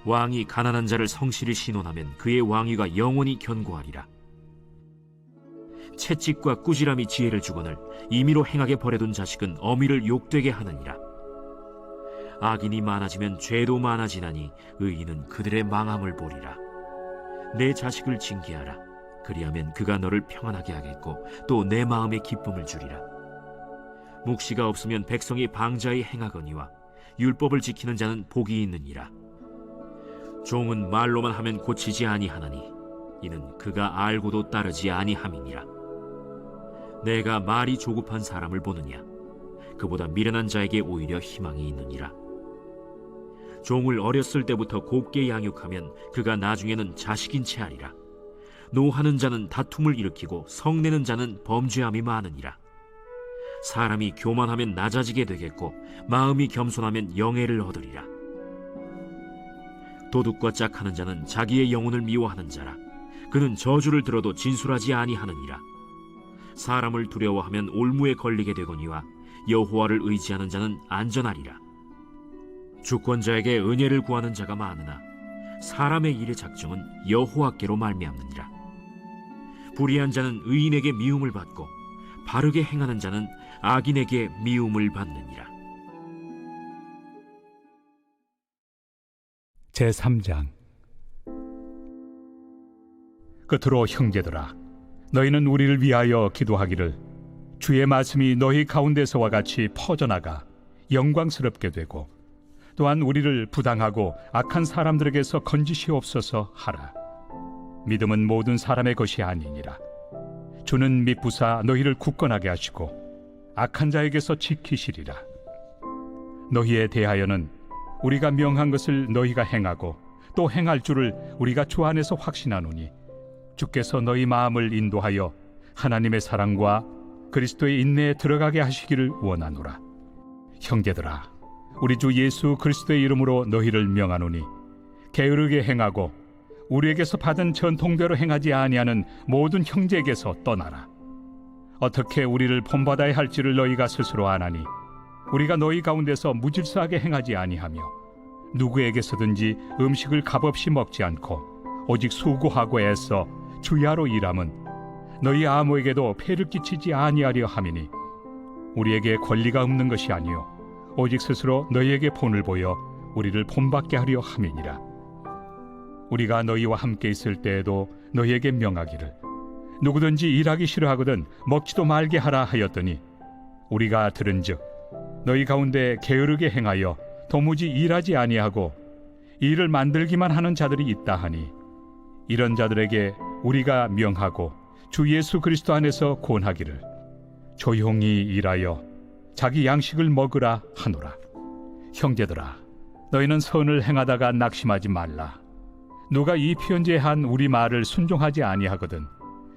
왕이 가난한 자를 성실히 신원하면 그의 왕위가 영원히 견고하리라. 채찍과 꾸지람이 지혜를 주거늘 임의로 행하게 버려둔 자식은 어미를 욕되게 하느니라. 악인이 많아지면 죄도 많아지나니 의인은 그들의 망함을 보리라. 내 자식을 징계하라. 그리하면 그가 너를 평안하게 하겠고 또 내 마음에 기쁨을 주리라. 묵시가 없으면 백성이 방자히 행하거니와 율법을 지키는 자는 복이 있느니라. 종은 말로만 하면 고치지 아니하나니 이는 그가 알고도 따르지 아니함이니라. 내가 말이 조급한 사람을 보느냐? 그보다 미련한 자에게 오히려 희망이 있느니라. 종을 어렸을 때부터 곱게 양육하면 그가 나중에는 자식인 채 하리라. 노하는 자는 다툼을 일으키고 성내는 자는 범죄함이 많으니라. 사람이 교만하면 낮아지게 되겠고 마음이 겸손하면 영예를 얻으리라. 도둑과 짝하는 자는 자기의 영혼을 미워하는 자라. 그는 저주를 들어도 진술하지 아니하느니라. 사람을 두려워하면 올무에 걸리게 되거니와 여호와를 의지하는 자는 안전하리라. 주권자에게 은혜를 구하는 자가 많으나 사람의 일의 작정은 여호와께로 말미암느니라. 불의한 자는 의인에게 미움을 받고 바르게 행하는 자는 악인에게 미움을 받느니라. 제3장 끝으로 형제들아, 너희는 우리를 위하여 기도하기를 주의 말씀이 너희 가운데서와 같이 퍼져나가 영광스럽게 되고 또한 우리를 부당하고 악한 사람들에게서 건지시옵소서 하라. 믿음은 모든 사람의 것이 아니니라. 주는 미쁘사 너희를 굳건하게 하시고 악한 자에게서 지키시리라. 너희에 대하여는 우리가 명한 것을 너희가 행하고 또 행할 줄을 우리가 주 안에서 확신하노니 주께서 너희 마음을 인도하여 하나님의 사랑과 그리스도의 인내에 들어가게 하시기를 원하노라. 형제들아, 우리 주 예수 그리스도의 이름으로 너희를 명하노니 게으르게 행하고 우리에게서 받은 전통대로 행하지 아니하는 모든 형제에게서 떠나라. 어떻게 우리를 본받아야 할지를 너희가 스스로 아나니 우리가 너희 가운데서 무질서하게 행하지 아니하며 누구에게서든지 음식을 값없이 먹지 않고 오직 수고하고 애써 주야로 일함은 너희 아무에게도 폐를 끼치지 아니하려 함이니 우리에게 권리가 없는 것이 아니요 오직 스스로 너희에게 본을 보여 우리를 본받게 하려 함이니라. 우리가 너희와 함께 있을 때에도 너희에게 명하기를 누구든지 일하기 싫어하거든 먹지도 말게 하라 하였더니 우리가 들은즉 너희 가운데 게으르게 행하여 도무지 일하지 아니하고 일을 만들기만 하는 자들이 있다 하니 이런 자들에게 우리가 명하고 주 예수 그리스도 안에서 권하기를 조용히 일하여 자기 양식을 먹으라 하노라. 형제들아, 너희는 선을 행하다가 낙심하지 말라. 누가 이 편지에 한 우리 말을 순종하지 아니하거든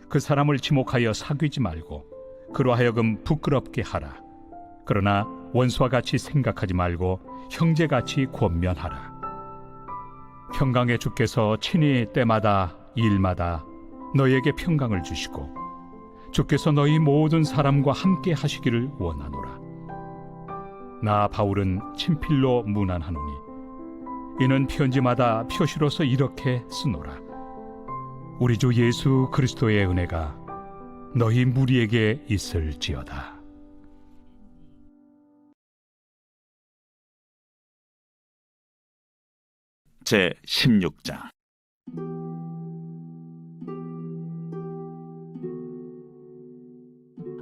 그 사람을 지목하여 사귀지 말고 그로 하여금 부끄럽게 하라. 그러나 원수와 같이 생각하지 말고 형제같이 권면하라. 평강의 주께서 친히 때마다 일마다 너희에게 평강을 주시고 주께서 너희 모든 사람과 함께 하시기를 원하노라. 나 바울은 친필로 문안하노니 이는 편지마다 표시로서 이렇게 쓰노라. 우리 주 예수 그리스도의 은혜가 너희 무리에게 있을지어다. 제 16장.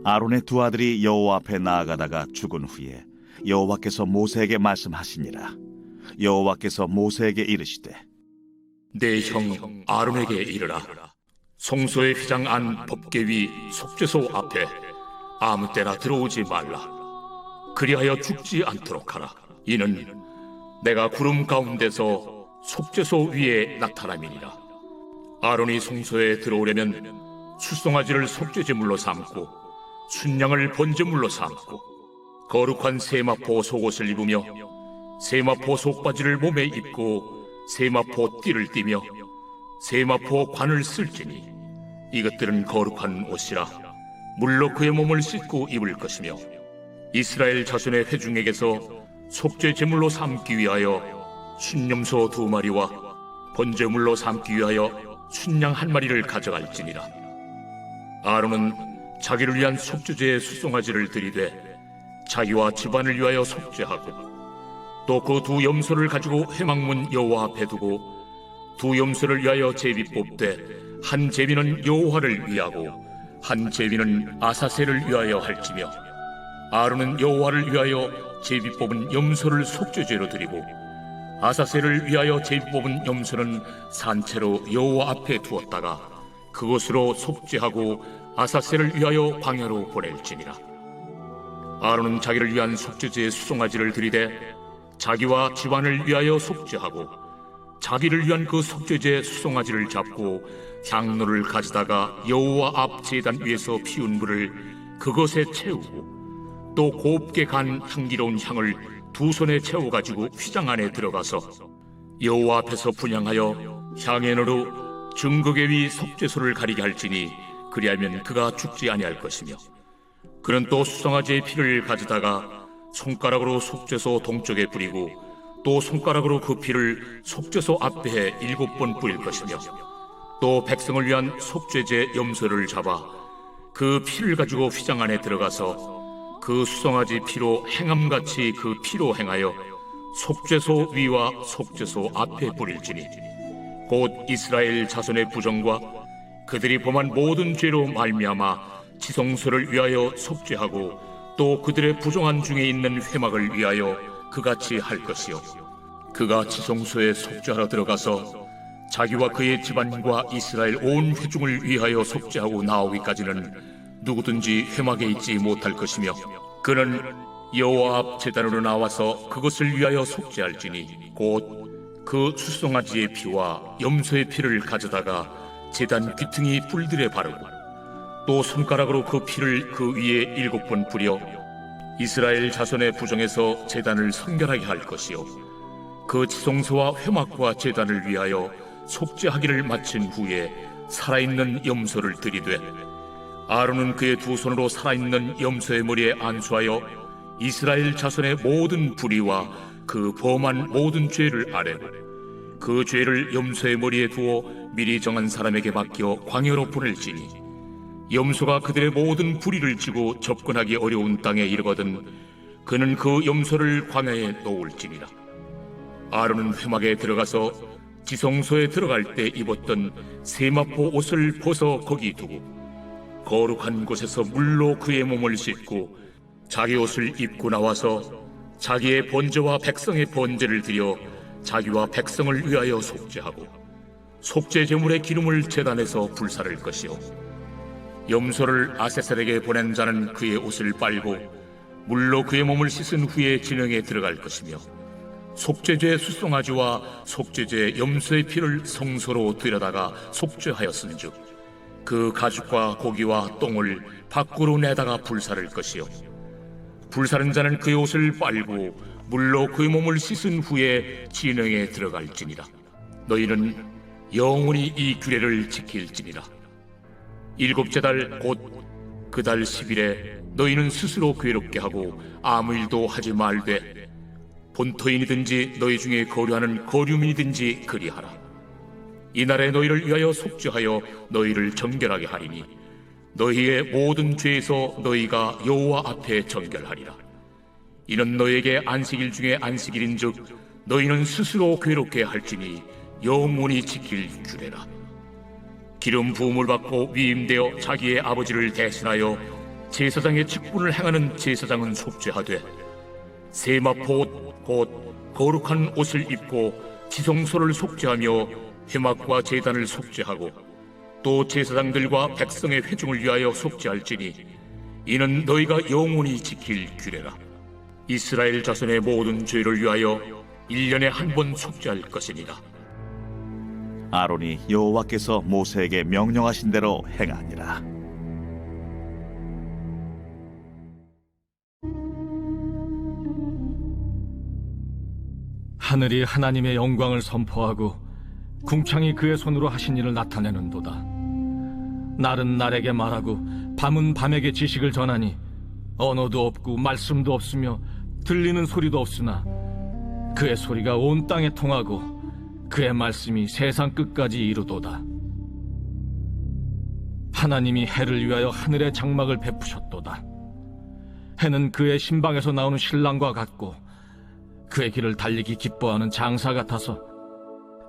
아론의 두 아들이 여호와 앞에 나아가다가 죽은 후에 여호와께서 모세에게 말씀하시니라. 여호와께서 모세에게 이르시되 내 형 아론에게 이르라. 성소의 휘장 안 법궤 위 속죄소 앞에 아무 때나 들어오지 말라. 그리하여 죽지 않도록 하라. 이는 내가 구름 가운데서 속죄소 위에 나타남이니라. 아론이 성소에 들어오려면 수송아지를 속죄제물로 삼고 순양을 번제물로 삼고 거룩한 세마포 속옷을 입으며 세마포 속바지를 몸에 입고 세마포 띠를 띠며 세마포 관을 쓸지니 이것들은 거룩한 옷이라 물로 그의 몸을 씻고 입을 것이며 이스라엘 자손의 회중에게서 속죄 제물로 삼기 위하여 순념소 2마리와 번제물로 삼기 위하여 순양 1마리를 가져갈지니라. 아론은 자기를 위한 속죄제의 수송아지를 들이되 자기와 집안을 위하여 속죄하고 또 그 두 염소를 가지고 회막문 여호와 앞에 두고 두 염소를 위하여 제비 뽑되 한 제비는 여호와를 위하고 한 제비는 아사셀을 위하여 할지며 아론은 여호와를 위하여 제비 뽑은 염소를 속죄제로 드리고 아사셀을 위하여 제비 뽑은 염소는 산채로 여호와 앞에 두었다가 그것으로 속죄하고 아사셀을 위하여 광야로 보낼지니라. 아론은 자기를 위한 속죄제의 수송아지를 들이되 자기와 집안을 위하여 속죄하고 자기를 위한 그 속죄제 수송아지를 잡고 향로를 가져다가 여호와 앞 제단 위에서 피운 불을 그것에 채우고 또 곱게 간 향기로운 향을 두 손에 채워가지고 휘장 안에 들어가서 여호와 앞에서 분향하여 향연으로 증거궤 위 속죄소를 가리게 할지니 그리하면 그가 죽지 아니할 것이며 그는 또 수송아지의 피를 가져다가 손가락으로 속죄소 동쪽에 뿌리고 또 손가락으로 그 피를 속죄소 앞에 7번 뿌릴 것이며 또 백성을 위한 속죄제 염소를 잡아 그 피를 가지고 휘장 안에 들어가서 그 수송아지 피로 행함같이 그 피로 행하여 속죄소 위와 속죄소 앞에 뿌릴지니 곧 이스라엘 자손의 부정과 그들이 범한 모든 죄로 말미암아 지성소를 위하여 속죄하고 또 그들의 부정한 중에 있는 회막을 위하여 그같이 할 것이요 그가 지성소에 속죄하러 들어가서 자기와 그의 집안과 이스라엘 온 회중을 위하여 속죄하고 나오기까지는 누구든지 회막에 있지 못할 것이며 그는 여호와 앞 제단으로 나와서 그것을 위하여 속죄할지니 곧 그 수송아지의 피와 염소의 피를 가져다가 제단 귀퉁이 뿔들에 바르고 또 손가락으로 그 피를 그 위에 7번 뿌려 이스라엘 자손의 부정에서 제단을 성결하게 할 것이요 그 지성소와 회막과 제단을 위하여 속죄하기를 마친 후에 살아있는 염소를 들이되 아론은 그의 두 손으로 살아있는 염소의 머리에 안수하여 이스라엘 자손의 모든 불의와 그 범한 모든 죄를 아뢰고 그 죄를 염소의 머리에 두어 미리 정한 사람에게 맡겨 광야로 보낼지니 염소가 그들의 모든 불의를 지고 접근하기 어려운 땅에 이르거든 그는 그 염소를 광야에 놓을지니라. 아론은 회막에 들어가서 지성소에 들어갈 때 입었던 세마포 옷을 벗어 거기 두고 거룩한 곳에서 물로 그의 몸을 씻고 자기 옷을 입고 나와서 자기의 번제와 백성의 번제를 드려 자기와 백성을 위하여 속죄하고 속죄 제물의 기름을 제단에서 불사를 것이요 염소를 아세셀에게 보낸 자는 그의 옷을 빨고 물로 그의 몸을 씻은 후에 진영에 들어갈 것이며 속죄제 수송아지와 속죄제 염소의 피를 성소로 들여다가 속죄하였은즉 그 가죽과 고기와 똥을 밖으로 내다가 불사를 것이요 불사른 자는 그의 옷을 빨고 물로 그의 몸을 씻은 후에 진영에 들어갈지니라. 너희는 영원히 이 규례를 지킬지니라. 일곱째 달 곧 그 달 10일에 너희는 스스로 괴롭게 하고 아무 일도 하지 말되 본토인이든지 너희 중에 거류하는 거류민이든지 그리하라. 이날에 너희를 위하여 속죄하여 너희를 정결하게 하리니 너희의 모든 죄에서 너희가 여호와 앞에 정결하리라. 이는 너희에게 안식일 중에 안식일인즉 너희는 스스로 괴롭게 할지니 영원히 지킬 규례라. 기름 부음을 받고 위임되어 자기의 아버지를 대신하여 제사장의 직분을 행하는 제사장은 속죄하되 세마포 옷 곧 거룩한 옷을 입고 지성소를 속죄하며 회막과 제단을 속죄하고 또 제사장들과 백성의 회중을 위하여 속죄할지니 이는 너희가 영원히 지킬 규례라. 이스라엘 자손의 모든 죄를 위하여 1년에 한 번 속죄할 것이니라. 아론이 여호와께서 모세에게 명령하신 대로 행하니라. 하늘이 하나님의 영광을 선포하고 궁창이 그의 손으로 하신 일을 나타내는도다. 날은 날에게 말하고 밤은 밤에게 지식을 전하니 언어도 없고 말씀도 없으며 들리는 소리도 없으나 그의 소리가 온 땅에 통하고 그의 말씀이 세상 끝까지 이루도다. 하나님이 해를 위하여 하늘의 장막을 베푸셨도다. 해는 그의 신방에서 나오는 신랑과 같고 그의 길을 달리기 기뻐하는 장사 같아서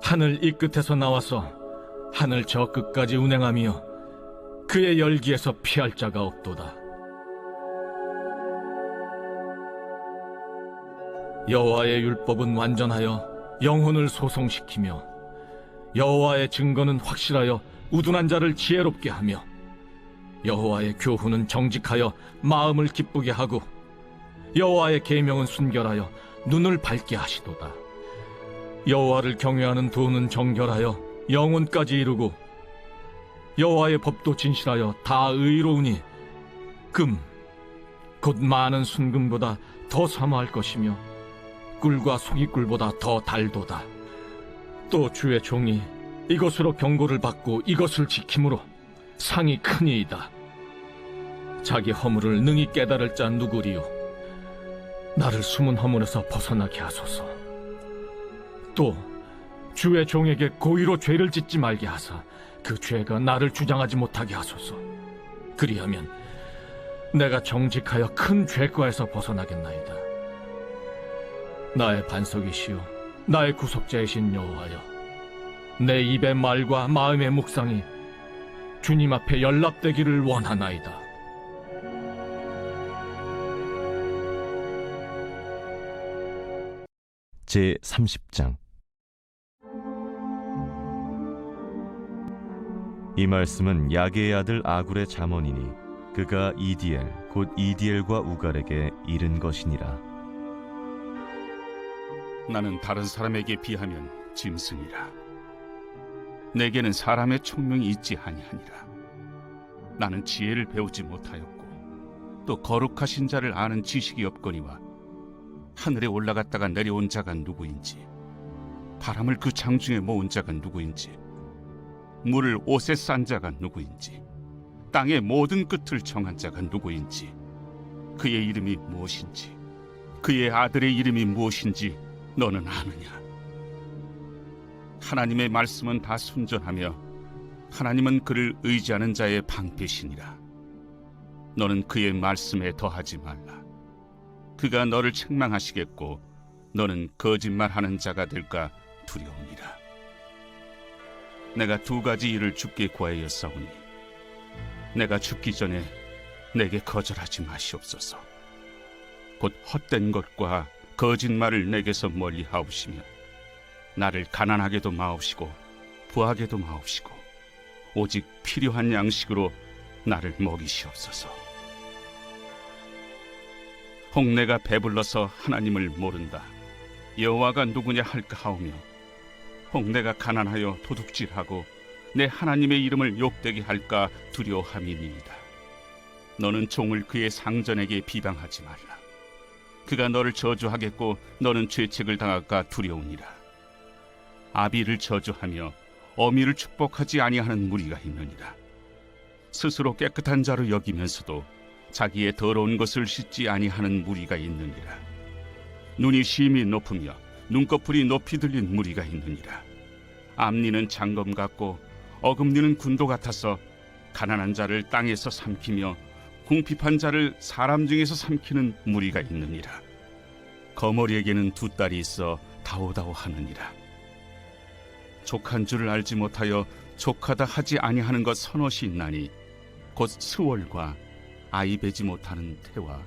하늘 이 끝에서 나와서 하늘 저 끝까지 운행하며 그의 열기에서 피할 자가 없도다. 여호와의 율법은 완전하여 영혼을 소송시키며 여호와의 증거는 확실하여 우둔한 자를 지혜롭게 하며 여호와의 교훈은 정직하여 마음을 기쁘게 하고 여호와의 계명은 순결하여 눈을 밝게 하시도다. 여호와를 경외하는 도는 정결하여 영혼까지 이루고 여호와의 법도 진실하여 다 의로우니 금 곧 많은 순금보다 더 사모할 것이며 꿀과 소기꿀보다 더 달도다. 또 주의 종이 이것으로 경고를 받고 이것을 지킴으로 상이 크니이다. 자기 허물을 능히 깨달을 자 누구리요? 나를 숨은 허물에서 벗어나게 하소서. 또 주의 종에게 고의로 죄를 짓지 말게 하사 그 죄가 나를 주장하지 못하게 하소서. 그리하면 내가 정직하여 큰 죄과에서 벗어나겠나이다. 나의 반석이시요 나의 구속자이신 여호와여, 내 입의 말과 마음의 묵상이 주님 앞에 연락되기를 원하나이다. 제 30장. 이 말씀은 야게의 아들 아굴의 잠언이니 그가 이디엘 곧 이디엘과 우갈에게 이른 것이니라. 나는 다른 사람에게 비하면 짐승이라. 내게는 사람의 총명이 있지 아니하니라. 나는 지혜를 배우지 못하였고 또 거룩하신 자를 아는 지식이 없거니와 하늘에 올라갔다가 내려온 자가 누구인지, 바람을 그 장중에 모은 자가 누구인지, 물을 옷에 싼 자가 누구인지, 땅의 모든 끝을 정한 자가 누구인지, 그의 이름이 무엇인지, 그의 아들의 이름이 무엇인지 너는 아느냐? 하나님의 말씀은 다 순전하며 하나님은 그를 의지하는 자의 방패시니라. 너는 그의 말씀에 더하지 말라. 그가 너를 책망하시겠고 너는 거짓말하는 자가 될까 두려우니라. 내가 두 가지 일을 주께 구하였사오니 내가 죽기 전에 내게 거절하지 마시옵소서. 곧 헛된 것과 거짓말을 내게서 멀리 하옵시며 나를 가난하게도 마옵시고 부하게도 마옵시고 오직 필요한 양식으로 나를 먹이시옵소서. 혹 내가 배불러서 하나님을 모른다 여호와가 누구냐 할까 하오며 혹 내가 가난하여 도둑질하고 내 하나님의 이름을 욕되게 할까 두려워함이니이다. 너는 종을 그의 상전에게 비방하지 말라. 그가 너를 저주하겠고 너는 죄책을 당할까 두려우니라. 아비를 저주하며 어미를 축복하지 아니하는 무리가 있느니라. 스스로 깨끗한 자로 여기면서도 자기의 더러운 것을 씻지 아니하는 무리가 있느니라. 눈이 심히 높으며 눈꺼풀이 높이 들린 무리가 있느니라. 앞니는 장검 같고 어금니는 군도 같아서 가난한 자를 땅에서 삼키며 궁핍한 자를 사람 중에서 삼키는 무리가 있느니라. 거머리에게는 두 딸이 있어 다오다오 하느니라. 족한 줄을 알지 못하여 족하다 하지 아니하는 것 서너시 있나니 곧 스월과 아이 베지 못하는 태와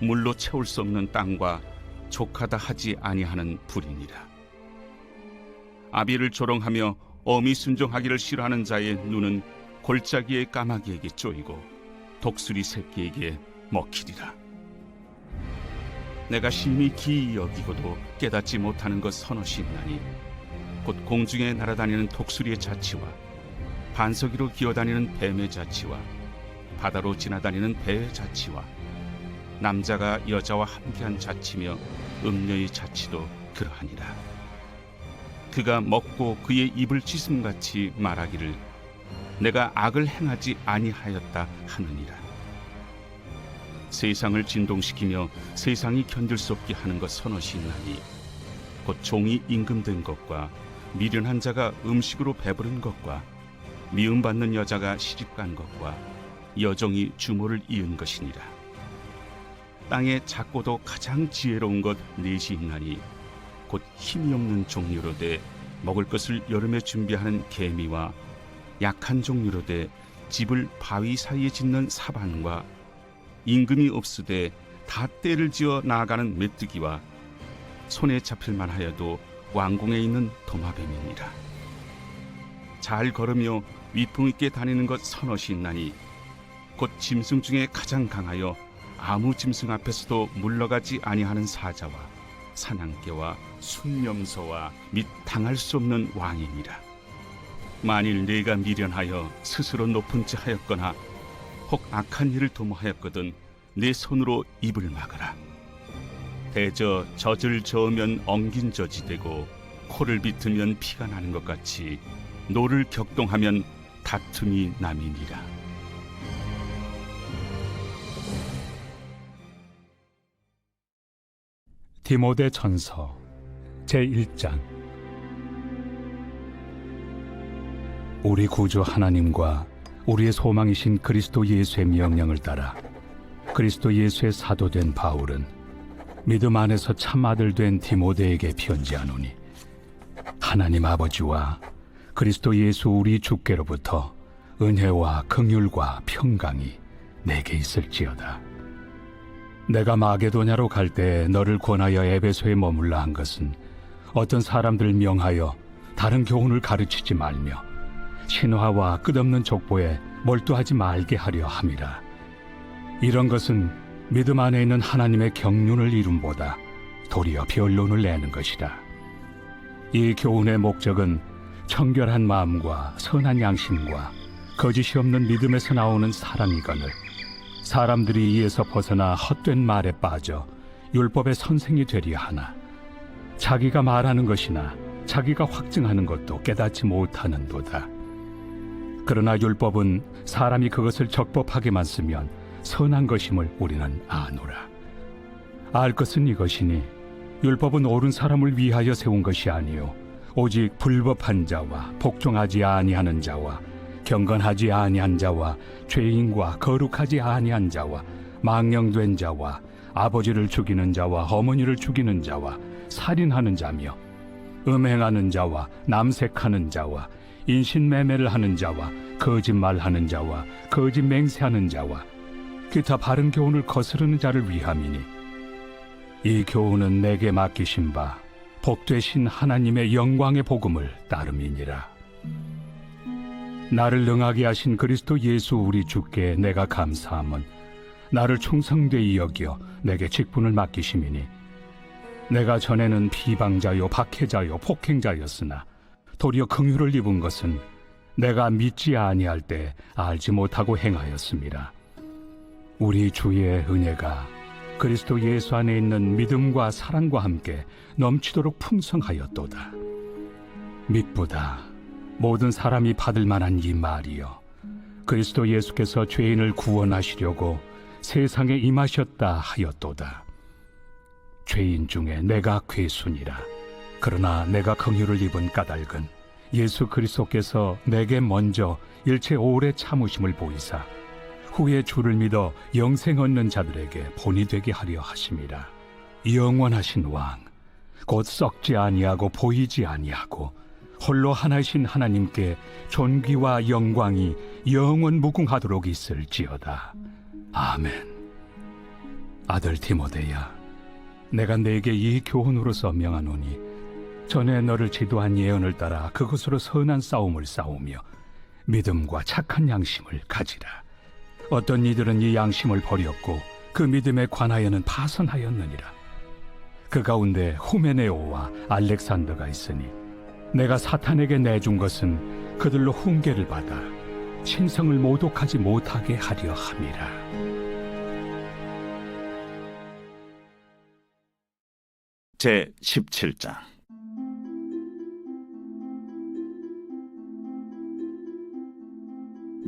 물로 채울 수 없는 땅과 족하다 하지 아니하는 불이니라. 아비를 조롱하며 어미 순종하기를 싫어하는 자의 눈은 골짜기의 까마귀에게 쪼이고 독수리 새끼에게 먹히리라. 내가 심히 기이 여기고도 깨닫지 못하는 것 서너시 있나니 곧 공중에 날아다니는 독수리의 자치와 반석이로 기어다니는 뱀의 자치와 바다로 지나다니는 배의 자치와 남자가 여자와 함께한 자치며 음녀의 자치도 그러하니라. 그가 먹고 그의 입을 찢음같이 말하기를 내가 악을 행하지 아니하였다 하느니라. 세상을 진동시키며 세상이 견딜 수 없게 하는 것 서너시 있나니 곧 종이 임금된 것과 미련한 자가 음식으로 배부른 것과 미움받는 여자가 시집간 것과 여종이 주모를 이은 것이니라. 땅에 작고도 가장 지혜로운 것 넷이 있나니 곧 힘이 없는 종류로되 먹을 것을 여름에 준비하는 개미와 약한 종류로되 집을 바위 사이에 짓는 사반과 임금이 없으되 다 때를 지어 나아가는 메뚜기와 손에 잡힐만 하여도 왕궁에 있는 도마뱀이니라. 잘 걸으며 위풍 있게 다니는 것 서너시 있나니 곧 짐승 중에 가장 강하여 아무 짐승 앞에서도 물러가지 아니하는 사자와 사냥개와 순념소와 및 당할 수 없는 왕이니라. 만일 네가 미련하여 스스로 높은 체 하였거나 혹 악한 일을 도모하였거든 내 손으로 입을 막아라. 대저 젖을 저으면 엉긴 젖이 되고 코를 비트면 피가 나는 것 같이 노를 격동하면 다툼이 남이니라. 디모데 전서 제1장. 우리 구주 하나님과 우리의 소망이신 그리스도 예수의 명령을 따라 그리스도 예수의 사도된 바울은 믿음 안에서 참 아들 된 디모데에게 편지하노니 하나님 아버지와 그리스도 예수 우리 주께로부터 은혜와 긍휼과 평강이 내게 있을지어다. 내가 마게도냐로 갈 때 너를 권하여 에베소에 머물라 한 것은 어떤 사람들 명하여 다른 교훈을 가르치지 말며 신화와 끝없는 족보에 몰두하지 말게 하려 함이라. 이런 것은 믿음 안에 있는 하나님의 경륜을 이룸보다 도리어 변론을 내는 것이라. 이 교훈의 목적은 청결한 마음과 선한 양심과 거짓이 없는 믿음에서 나오는 사랑이거늘 사람들이 이에서 벗어나 헛된 말에 빠져 율법의 선생이 되려 하나 자기가 말하는 것이나 자기가 확증하는 것도 깨닫지 못하는도다. 그러나 율법은 사람이 그것을 적법하게만 쓰면 선한 것임을 우리는 아노라. 알 것은 이것이니 율법은 옳은 사람을 위하여 세운 것이 아니요 오직 불법한 자와 복종하지 아니하는 자와 경건하지 아니한 자와 죄인과 거룩하지 아니한 자와 망령된 자와 아버지를 죽이는 자와 어머니를 죽이는 자와 살인하는 자며 음행하는 자와 남색하는 자와 인신매매를 하는 자와 거짓말하는 자와 거짓 맹세하는 자와 기타 바른 교훈을 거스르는 자를 위함이니 이 교훈은 내게 맡기신 바 복되신 하나님의 영광의 복음을 따름이니라. 나를 능하게 하신 그리스도 예수 우리 주께 내가 감사함은 나를 충성되이 여겨 내게 직분을 맡기심이니 내가 전에는 비방자요 박해자요 폭행자였으나 도리어 긍휼을 입은 것은 내가 믿지 아니할 때 알지 못하고 행하였습니다. 우리 주의 은혜가 그리스도 예수 안에 있는 믿음과 사랑과 함께 넘치도록 풍성하였도다. 믿보다 모든 사람이 받을 만한 이 말이여, 그리스도 예수께서 죄인을 구원하시려고 세상에 임하셨다 하였도다. 죄인 중에 내가 괴순이라. 그러나 내가 긍휼을 입은 까닭은 예수 그리스도께서 내게 먼저 일체 오래 참으심을 보이사 후에 주를 믿어 영생 얻는 자들에게 본이 되게 하려 하심이라. 영원하신 왕, 곧 썩지 아니하고 보이지 아니하고 홀로 하나이신 하나님께 존귀와 영광이 영원 무궁하도록 있을지어다. 아멘. 아들 디모데야, 내가 네게 이 교훈으로서 명하노니 전에 너를 지도한 예언을 따라 그것으로 선한 싸움을 싸우며 믿음과 착한 양심을 가지라. 어떤 이들은 이 양심을 버렸고 그 믿음에 관하여는 파선하였느니라. 그 가운데 후메네오와 알렉산더가 있으니 내가 사탄에게 내준 것은 그들로 훈계를 받아 신성을 모독하지 못하게 하려 함이라. 제 17장.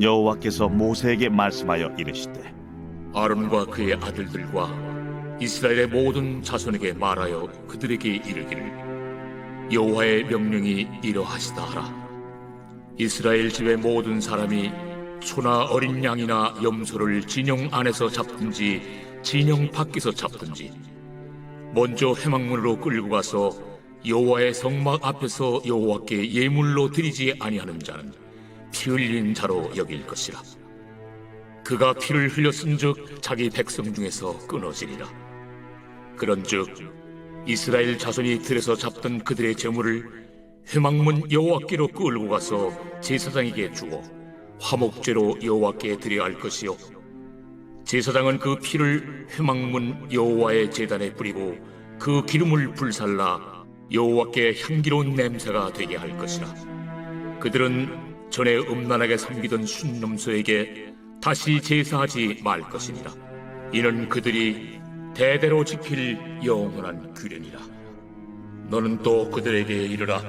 여호와께서 모세에게 말씀하여 이르시되 아론과 그의 아들들과 이스라엘의 모든 자손에게 말하여 그들에게 이르기를 여호와의 명령이 이러하시다 하라. 이스라엘 집의 모든 사람이 소나 어린 양이나 염소를 진영 안에서 잡든지 진영 밖에서 잡든지 먼저 회막문으로 끌고 가서 여호와의 성막 앞에서 여호와께 예물로 드리지 아니하는 자는 피 흘린 자로 여길 것이라. 그가 피를 흘렸은즉 자기 백성 중에서 끊어지리라. 그런즉 이스라엘 자손이 들에서 잡던 그들의 제물을 회막문 여호와께로 끌고 가서 제사장에게 주어 화목제로 여호와께 드려야 할 것이요, 제사장은 그 피를 회막문 여호와의 제단에 뿌리고 그 기름을 불살라 여호와께 향기로운 냄새가 되게 할 것이라. 그들은 전에 음란하게 섬기던 순놈소에게 다시 제사하지 말 것이니라. 이는 그들이 대대로 지킬 영원한 규례니라. 너는 또 그들에게 이르라.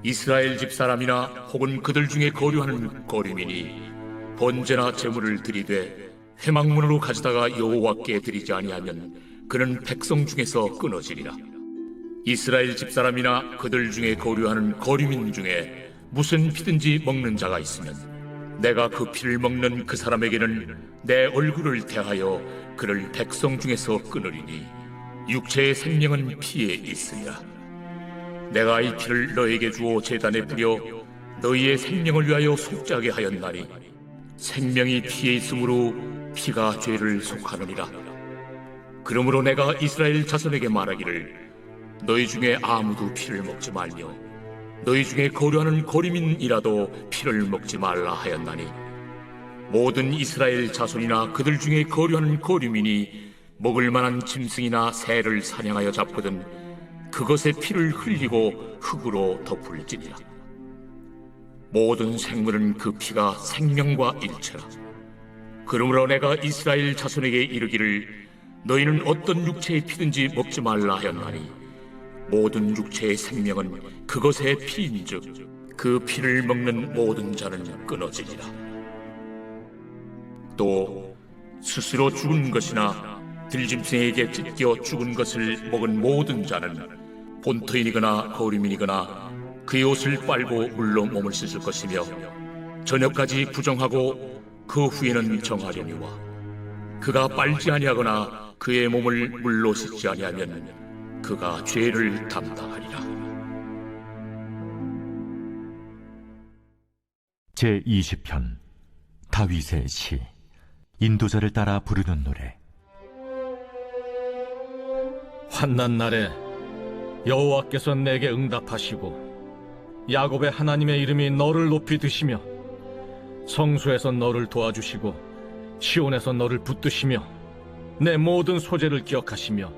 이스라엘 집 사람이나 혹은 그들 중에 거류하는 거류민이 번제나 제물을 드리되 회막문으로 가져다가 여호와께 드리지 아니하면 그는 백성 중에서 끊어지리라. 이스라엘 집 사람이나 그들 중에 거류하는 거류민 중에 무슨 피든지 먹는 자가 있으면 내가 그 피를 먹는 그 사람에게는 내 얼굴을 대하여 그를 백성 중에서 끊으리니 육체의 생명은 피에 있으리라. 내가 이 피를 너에게 주어 제단에 뿌려 너희의 생명을 위하여 속죄하게 하였나니 생명이 피에 있으므로 피가 죄를 속하느니라. 그러므로 내가 이스라엘 자손에게 말하기를 너희 중에 아무도 피를 먹지 말며 너희 중에 거류하는 거류민이라도 피를 먹지 말라 하였나니, 모든 이스라엘 자손이나 그들 중에 거류하는 거류민이 먹을 만한 짐승이나 새를 사냥하여 잡거든 그것의 피를 흘리고 흙으로 덮을지니라. 모든 생물은 그 피가 생명과 일체라. 그러므로 내가 이스라엘 자손에게 이르기를 너희는 어떤 육체의 피든지 먹지 말라 하였나니, 모든 육체의 생명은 그것의 피인즉 그 피를 먹는 모든 자는 끊어지리라. 또 스스로 죽은 것이나 들짐승에게 찢겨 죽은 것을 먹은 모든 자는 본토인이거나 거류민이거나 그의 옷을 빨고 물로 몸을 씻을 것이며 저녁까지 부정하고 그 후에는 정하려니와 그가 빨지 아니하거나 그의 몸을 물로 씻지 아니하면 그가 죄를 담당하리라. 제20편 다윗의 시. 인도자를 따라 부르는 노래. 환난 날에 여호와께서 내게 응답하시고 야곱의 하나님의 이름이 너를 높이 드시며 성소에서 너를 도와주시고 시온에서 너를 붙드시며 내 모든 소재를 기억하시며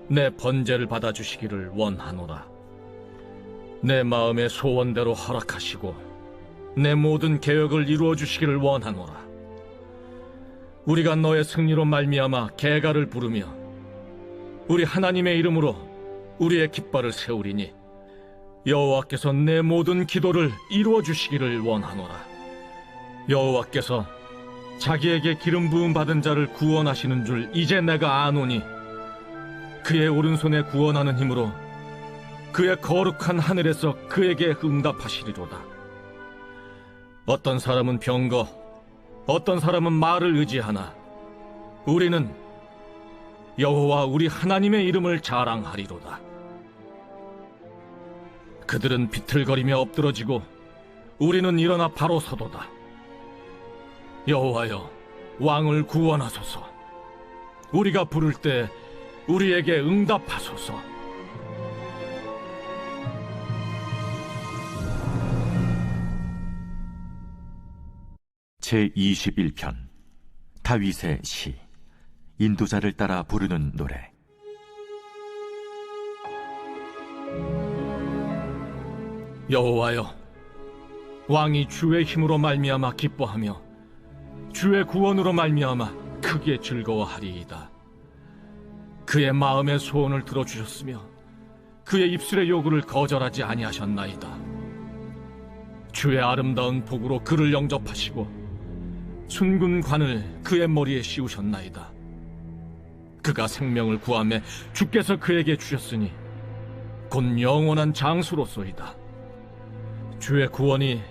내 번제를 받아주시기를 원하노라. 내 마음의 소원대로 허락하시고 내 모든 계획을 이루어 주시기를 원하노라. 우리가 너의 승리로 말미암아 계가를 부르며 우리 하나님의 이름으로 우리의 깃발을 세우리니 여호와께서 내 모든 기도를 이루어 주시기를 원하노라. 여호와께서 자기에게 기름 부음 받은 자를 구원하시는 줄 이제 내가 아노니 그의 오른손에 구원하는 힘으로 그의 거룩한 하늘에서 그에게 응답하시리로다. 어떤 사람은 병거, 어떤 사람은 말을 의지하나 우리는 여호와 우리 하나님의 이름을 자랑하리로다. 그들은 비틀거리며 엎드러지고 우리는 일어나 바로 서도다. 여호와여, 왕을 구원하소서. 우리가 부를 때 우리에게 응답하소서. 제21편 다윗의 시. 인도자를 따라 부르는 노래. 여호와여, 왕이 주의 힘으로 말미암아 기뻐하며 주의 구원으로 말미암아 크게 즐거워하리이다. 그의 마음의 소원을 들어주셨으며 그의 입술의 요구를 거절하지 아니하셨나이다. 주의 아름다운 복으로 그를 영접하시고 순금관을 그의 머리에 씌우셨나이다. 그가 생명을 구하며 주께서 그에게 주셨으니 곧 영원한 장수로소이다. 주의 구원이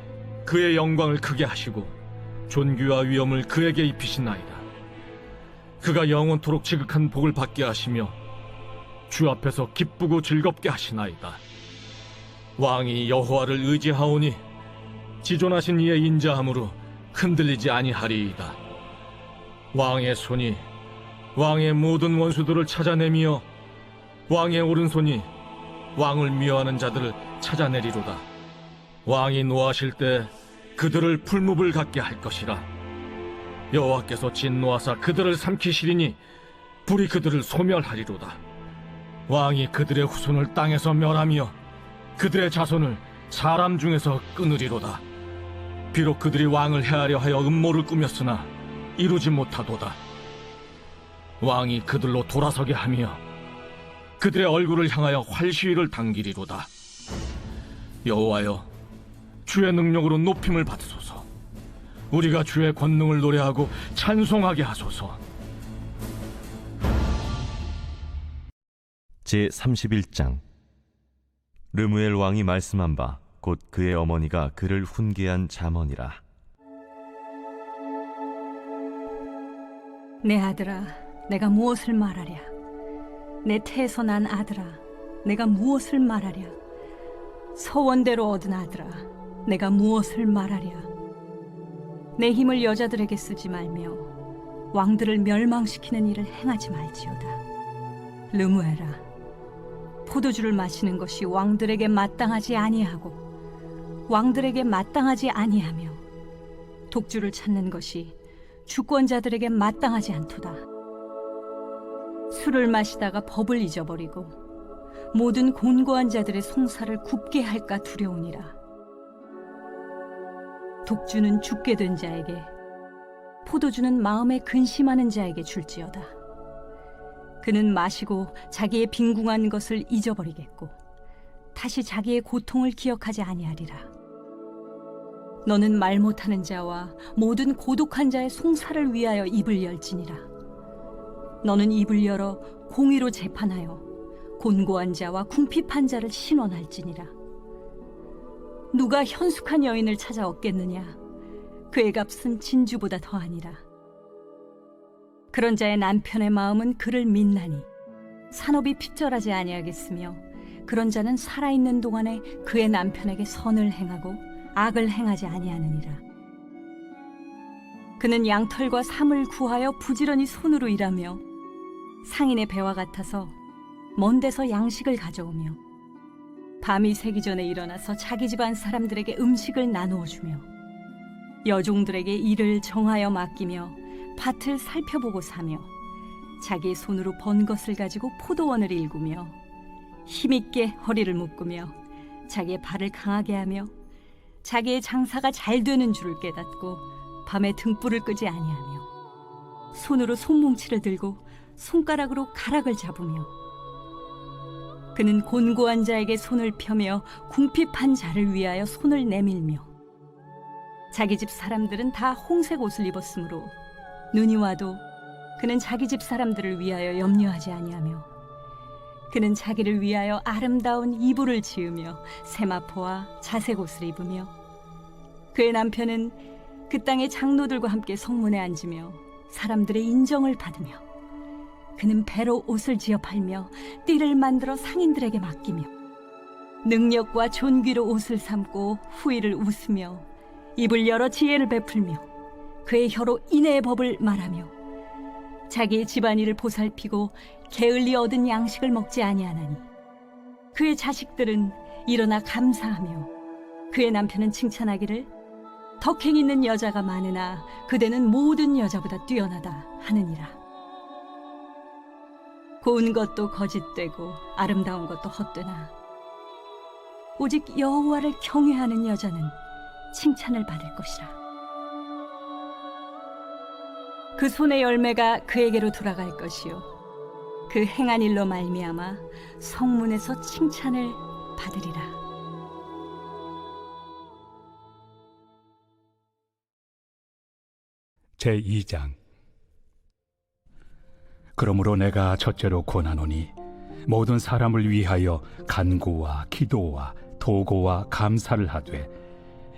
그의 영광을 크게 하시고 존귀와 위엄을 그에게 입히시나이다. 그가 영원토록 지극한 복을 받게 하시며 주 앞에서 기쁘고 즐겁게 하시나이다. 왕이 여호와를 의지하오니 지존하신 이의 인자함으로 흔들리지 아니하리이다. 왕의 손이 왕의 모든 원수들을 찾아내며 왕의 오른손이 왕을 미워하는 자들을 찾아내리로다. 왕이 노하실 때 그들을 풀무불 같게 할 것이라. 여호와께서 진노하사 그들을 삼키시리니 불이 그들을 소멸하리로다. 왕이 그들의 후손을 땅에서 멸하며 그들의 자손을 사람 중에서 끊으리로다. 비록 그들이 왕을 해하려 하여 음모를 꾸몄으나 이루지 못하도다. 왕이 그들로 돌아서게 하며 그들의 얼굴을 향하여 활시위를 당기리로다. 여호와여, 주의 능력으로 높임을 받으소서. 우리가 주의 권능을 노래하고 찬송하게 하소서. 제31장 르무엘 왕이 말씀한 바 곧 그의 어머니가 그를 훈계한 잠언이라. 내 아들아, 내가 무엇을 말하랴? 내 태에서 난 아들아, 내가 무엇을 말하랴? 서원대로 얻은 아들아, 내가 무엇을 말하랴? 내 힘을 여자들에게 쓰지 말며 왕들을 멸망시키는 일을 행하지 말지어다. 르무엘아, 포도주를 마시는 것이 왕들에게 마땅하지 아니하고 왕들에게 마땅하지 아니하며 독주를 찾는 것이 주권자들에게 마땅하지 않도다. 술을 마시다가 법을 잊어버리고 모든 곤고한 자들의 송사를 굽게 할까 두려우니라. 독주는 죽게 된 자에게, 포도주는 마음에 근심하는 자에게 줄지어다. 그는 마시고 자기의 빈궁한 것을 잊어버리겠고 다시 자기의 고통을 기억하지 아니하리라. 너는 말 못하는 자와 모든 고독한 자의 송사를 위하여 입을 열지니라. 너는 입을 열어 공의로 재판하여 곤고한 자와 궁핍한 자를 신원할지니라. 누가 현숙한 여인을 찾아 얻겠느냐? 그의 값은 진주보다 더하니라. 그런 자의 남편의 마음은 그를 믿나니 산업이 핍절하지 아니하겠으며, 그런 자는 살아있는 동안에 그의 남편에게 선을 행하고 악을 행하지 아니하느니라. 그는 양털과 삼을 구하여 부지런히 손으로 일하며 상인의 배와 같아서 먼 데서 양식을 가져오며, 밤이 새기 전에 일어나서 자기 집안 사람들에게 음식을 나누어 주며, 여종들에게 일을 정하여 맡기며 밭을 살펴보고 사며, 자기의 손으로 번 것을 가지고 포도원을 일구며, 힘있게 허리를 묶으며 자기의 발을 강하게 하며, 자기의 장사가 잘 되는 줄을 깨닫고 밤에 등불을 끄지 아니하며, 손으로 손뭉치를 들고 손가락으로 가락을 잡으며, 그는 곤고한 자에게 손을 펴며 궁핍한 자를 위하여 손을 내밀며, 자기 집 사람들은 다 홍색 옷을 입었으므로 눈이 와도 그는 자기 집 사람들을 위하여 염려하지 아니하며, 그는 자기를 위하여 아름다운 이불을 지으며 세마포와 자색 옷을 입으며, 그의 남편은 그 땅의 장로들과 함께 성문에 앉으며 사람들의 인정을 받으며, 그는 배로 옷을 지어 팔며 띠를 만들어 상인들에게 맡기며, 능력과 존귀로 옷을 삼고 후일을 웃으며 입을 열어 지혜를 베풀며 그의 혀로 인애의 법을 말하며, 자기의 집안일을 보살피고 게을리 얻은 양식을 먹지 아니하나니, 그의 자식들은 일어나 감사하며 그의 남편은 칭찬하기를 덕행 있는 여자가 많으나 그대는 모든 여자보다 뛰어나다 하느니라. 고운 것도 거짓되고 아름다운 것도 헛되나 오직 여호와를 경외하는 여자는 칭찬을 받을 것이라. 그 손의 열매가 그에게로 돌아갈 것이요, 그 행한 일로 말미암아 성문에서 칭찬을 받으리라. 제2장. 그러므로 내가 첫째로 권하노니, 모든 사람을 위하여 간구와 기도와 도고와 감사를 하되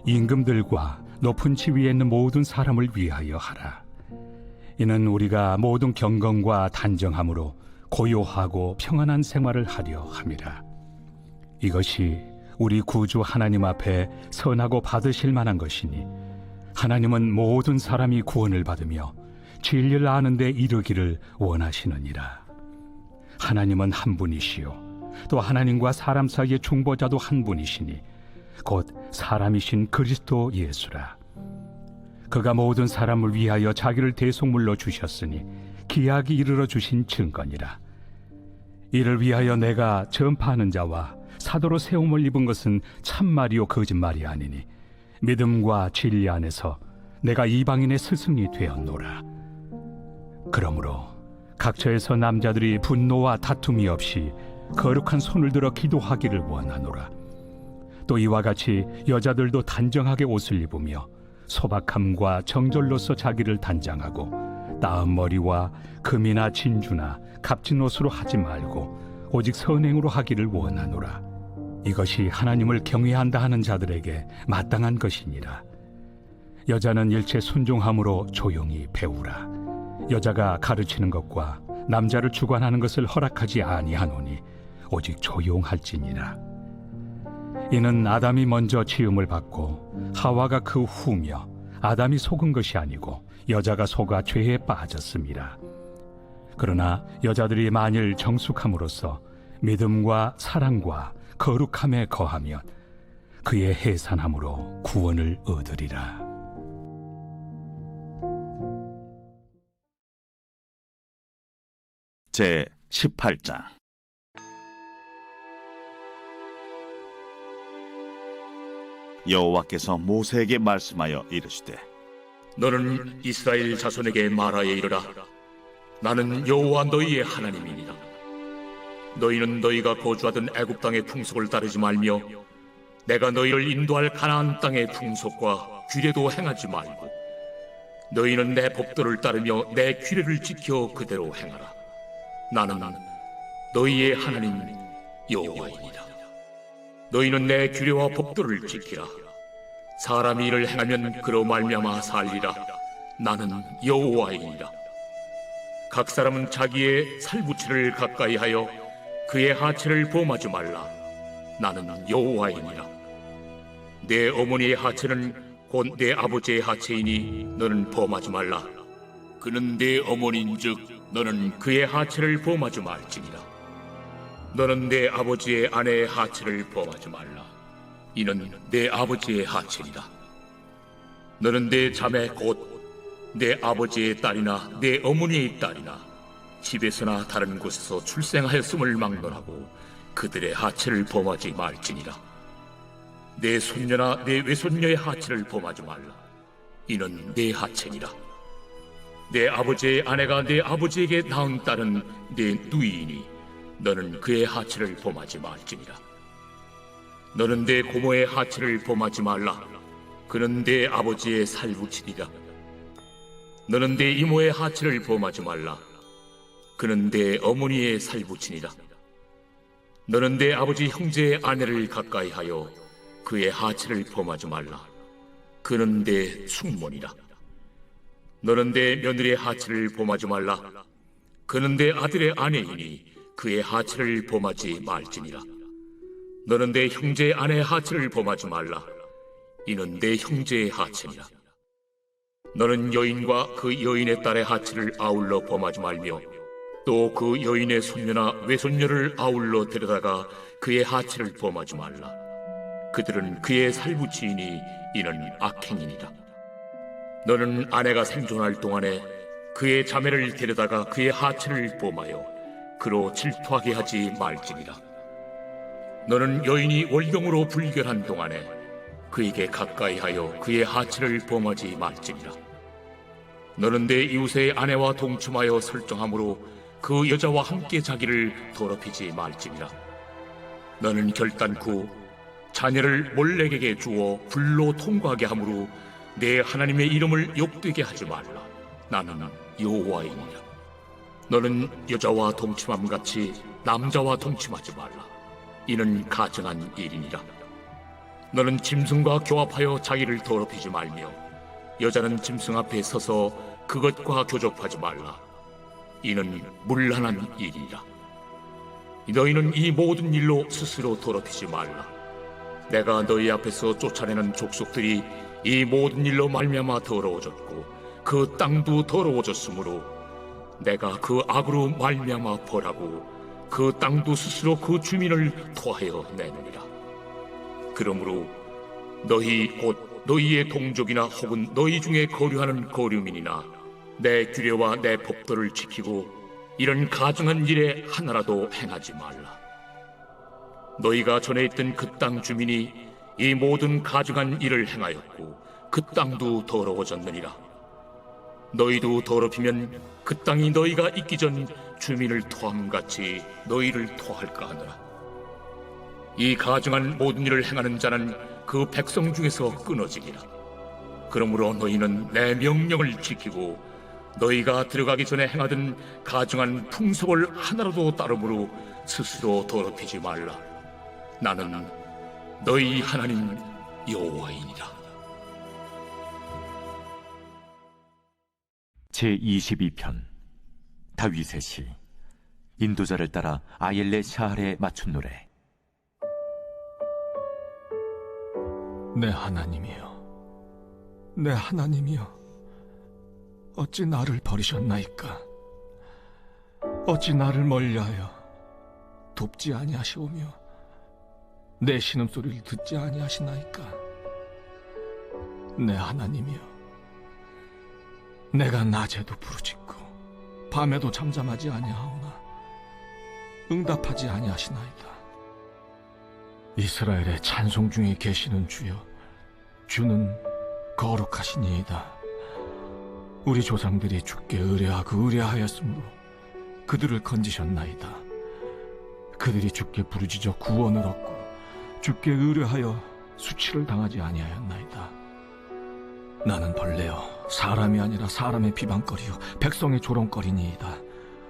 임금들과 높은 지위에 있는 모든 사람을 위하여 하라. 이는 우리가 모든 경건과 단정함으로 고요하고 평안한 생활을 하려 함이라. 이것이 우리 구주 하나님 앞에 선하고 받으실 만한 것이니, 하나님은 모든 사람이 구원을 받으며 진리를 아는 데 이르기를 원하시느니라. 하나님은 한 분이시요, 또 하나님과 사람 사이의 중보자도 한 분이시니 곧 사람이신 그리스도 예수라. 그가 모든 사람을 위하여 자기를 대속물로 주셨으니 기약이 이르러 주신 증거니라. 이를 위하여 내가 전파하는 자와 사도로 세움을 입은 것은 참말이요 거짓말이 아니니, 믿음과 진리 안에서 내가 이방인의 스승이 되었노라. 그러므로 각처에서 남자들이 분노와 다툼이 없이 거룩한 손을 들어 기도하기를 원하노라. 또 이와 같이 여자들도 단정하게 옷을 입으며 소박함과 정절로서 자기를 단장하고, 나은 머리와 금이나 진주나 값진 옷으로 하지 말고 오직 선행으로 하기를 원하노라. 이것이 하나님을 경외한다 하는 자들에게 마땅한 것이니라. 여자는 일체 순종함으로 조용히 배우라. 여자가 가르치는 것과 남자를 주관하는 것을 허락하지 아니하노니 오직 조용할지니라. 이는 아담이 먼저 지음을 받고 하와가 그 후며, 아담이 속은 것이 아니고 여자가 속아 죄에 빠졌음이라. 그러나 여자들이 만일 정숙함으로써 믿음과 사랑과 거룩함에 거하면 그의 해산함으로 구원을 얻으리라. 제 18장. 여호와께서 모세에게 말씀하여 이르시되, 너는 이스라엘 자손에게 말하여 이르라. 나는 여호와 너희의 하나님이니라. 너희는 너희가 거주하던 애굽 땅의 풍속을 따르지 말며 내가 너희를 인도할 가나안 땅의 풍속과 규례도 행하지 말고, 너희는 내 법도를 따르며 내 규례를 지켜 그대로 행하라. 나는 너희의 하나님 여호와이니라. 너희는 내 규례와 법도를 지키라. 사람이 이를 행하면 그로 말미암아 살리라. 나는 여호와이니라. 각 사람은 자기의 살부치를 가까이 하여 그의 하체를 범하지 말라. 나는 여호와이니라. 내 어머니의 하체는 곧 내 아버지의 하체이니 너는 범하지 말라. 그는 내 어머니인즉 너는 그의 하체를 범하지 말지니라. 너는 내 아버지의 아내의 하체를 범하지 말라. 이는 내 아버지의 하체니라. 너는 내 자매 곧 내 아버지의 딸이나 내 어머니의 딸이나 집에서나 다른 곳에서 출생하였음을 막론하고 그들의 하체를 범하지 말지니라. 내 손녀나 내 외손녀의 하체를 범하지 말라. 이는 내 하체니라. 내 아버지의 아내가 내 아버지에게 낳은 딸은 내 누이이니 너는 그의 하체를 범하지 말지니라. 너는 내 고모의 하체를 범하지 말라. 그는 내 아버지의 살부치리라. 너는 내 이모의 하체를 범하지 말라. 그는 내 어머니의 살부치니라. 너는 내 아버지 형제의 아내를 가까이 하여 그의 하체를 범하지 말라. 그는 내 숙모니라. 너는 내 며느리의 하체를 범하지 말라. 그는 내 아들의 아내이니 그의 하체를 범하지 말지니라. 너는 내 형제의 아내의 하체를 범하지 말라. 이는 내 형제의 하체니라. 너는 여인과 그 여인의 딸의 하체를 아울러 범하지 말며 또 그 여인의 손녀나 외손녀를 아울러 데려다가 그의 하체를 범하지 말라. 그들은 그의 살부치이니 이는 악행이니라. 너는 아내가 생존할 동안에 그의 자매를 데려다가 그의 하체를 범하여 그로 질투하게 하지 말지니라. 너는 여인이 월경으로 불결한 동안에 그에게 가까이 하여 그의 하체를 범하지 말지니라. 너는 내 이웃의 아내와 동침하여 설정함으로 그 여자와 함께 자기를 더럽히지 말지니라. 너는 결단코 자녀를 몰렉에게 주어 불로 통과하게 함으로 내 하나님의 이름을 욕되게 하지 말라. 나는 여호와이니라. 너는 여자와 동침함같이 남자와 동침하지 말라. 이는 가증한 일이니라. 너는 짐승과 교합하여 자기를 더럽히지 말며 여자는 짐승 앞에 서서 그것과 교접하지 말라. 이는 문란한 일이라. 너희는 이 모든 일로 스스로 더럽히지 말라. 내가 너희 앞에서 쫓아내는 족속들이 이 모든 일로 말미암아 더러워졌고 그 땅도 더러워졌으므로 내가 그 악으로 말미암아 벌하고 그 땅도 스스로 그 주민을 토하여 내느니라. 그러므로 너희 곧 너희의 동족이나 혹은 너희 중에 거류하는 거류민이나 내 규례와 내 법도를 지키고 이런 가증한 일에 하나라도 행하지 말라. 너희가 전에 있던 그 땅 주민이 이 모든 가증한 일을 행하였고 그 땅도 더러워졌느니라. 너희도 더럽히면 그 땅이 너희가 있기 전 주민을 토함같이 너희를 토할까 하노라. 이 가증한 모든 일을 행하는 자는 그 백성 중에서 끊어지리라. 그러므로 너희는 내 명령을 지키고 너희가 들어가기 전에 행하던 가증한 풍속을 하나라도 따름으로 스스로 더럽히지 말라. 나는 너희 하나님 여호와이니라. 제22편 다윗의 시. 인도자를 따라 아옐레 샤할에 맞춘 노래. 내 하나님이여, 내 하나님이여, 어찌 나를 버리셨나이까? 어찌 나를 멀리하여 돕지 아니하시오며 내 신음소리를 듣지 아니하시나이까? 내 하나님이여, 내가 낮에도 부르짖고 밤에도 잠잠하지 아니하오나 응답하지 아니하시나이다. 이스라엘의 찬송 중에 계시는 주여, 주는 거룩하시니이다. 우리 조상들이 주께 의뢰하고 의뢰하였으므로 그들을 건지셨나이다. 그들이 주께 부르짖어 구원을 얻고 주께 의뢰하여 수치를 당하지 아니하였나이다. 나는 벌레여 사람이 아니라 사람의 비방거리요 백성의 조롱거리니이다.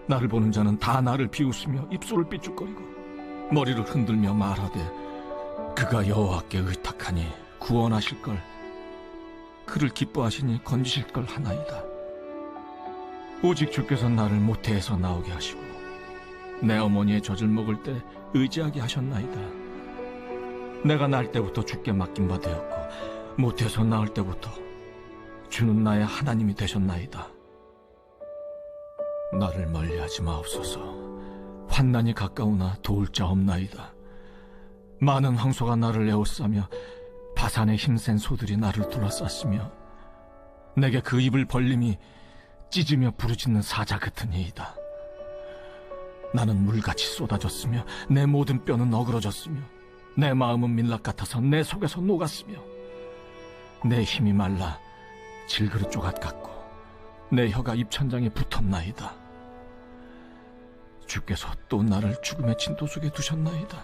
나를 보는 자는 다 나를 비웃으며 입술을 삐죽거리고 머리를 흔들며 말하되 그가 여호와께 의탁하니 구원하실 걸, 그를 기뻐하시니 건지실 걸 하나이다. 오직 주께서 나를 모태에서 나오게 하시고 내 어머니의 젖을 먹을 때 의지하게 하셨나이다. 내가 날 때부터 주께 맡긴 바 되었고 모태에서 나올 때부터 주는 나의 하나님이 되셨나이다. 나를 멀리하지 마옵소서. 환난이 가까우나 도울 자 없나이다. 많은 황소가 나를 에워싸며 바산의 힘센 소들이 나를 둘러쌌으며 내게 그 입을 벌림이 찢으며 부르짖는 사자 같으니이다. 나는 물같이 쏟아졌으며 내 모든 뼈는 어그러졌으며 내 마음은 밀랍 같아서 내 속에서 녹았으며 내 힘이 말라 질그릇 조각 같고 내 혀가 입천장에 붙었나이다. 주께서 또 나를 죽음의 진도 속에 두셨나이다.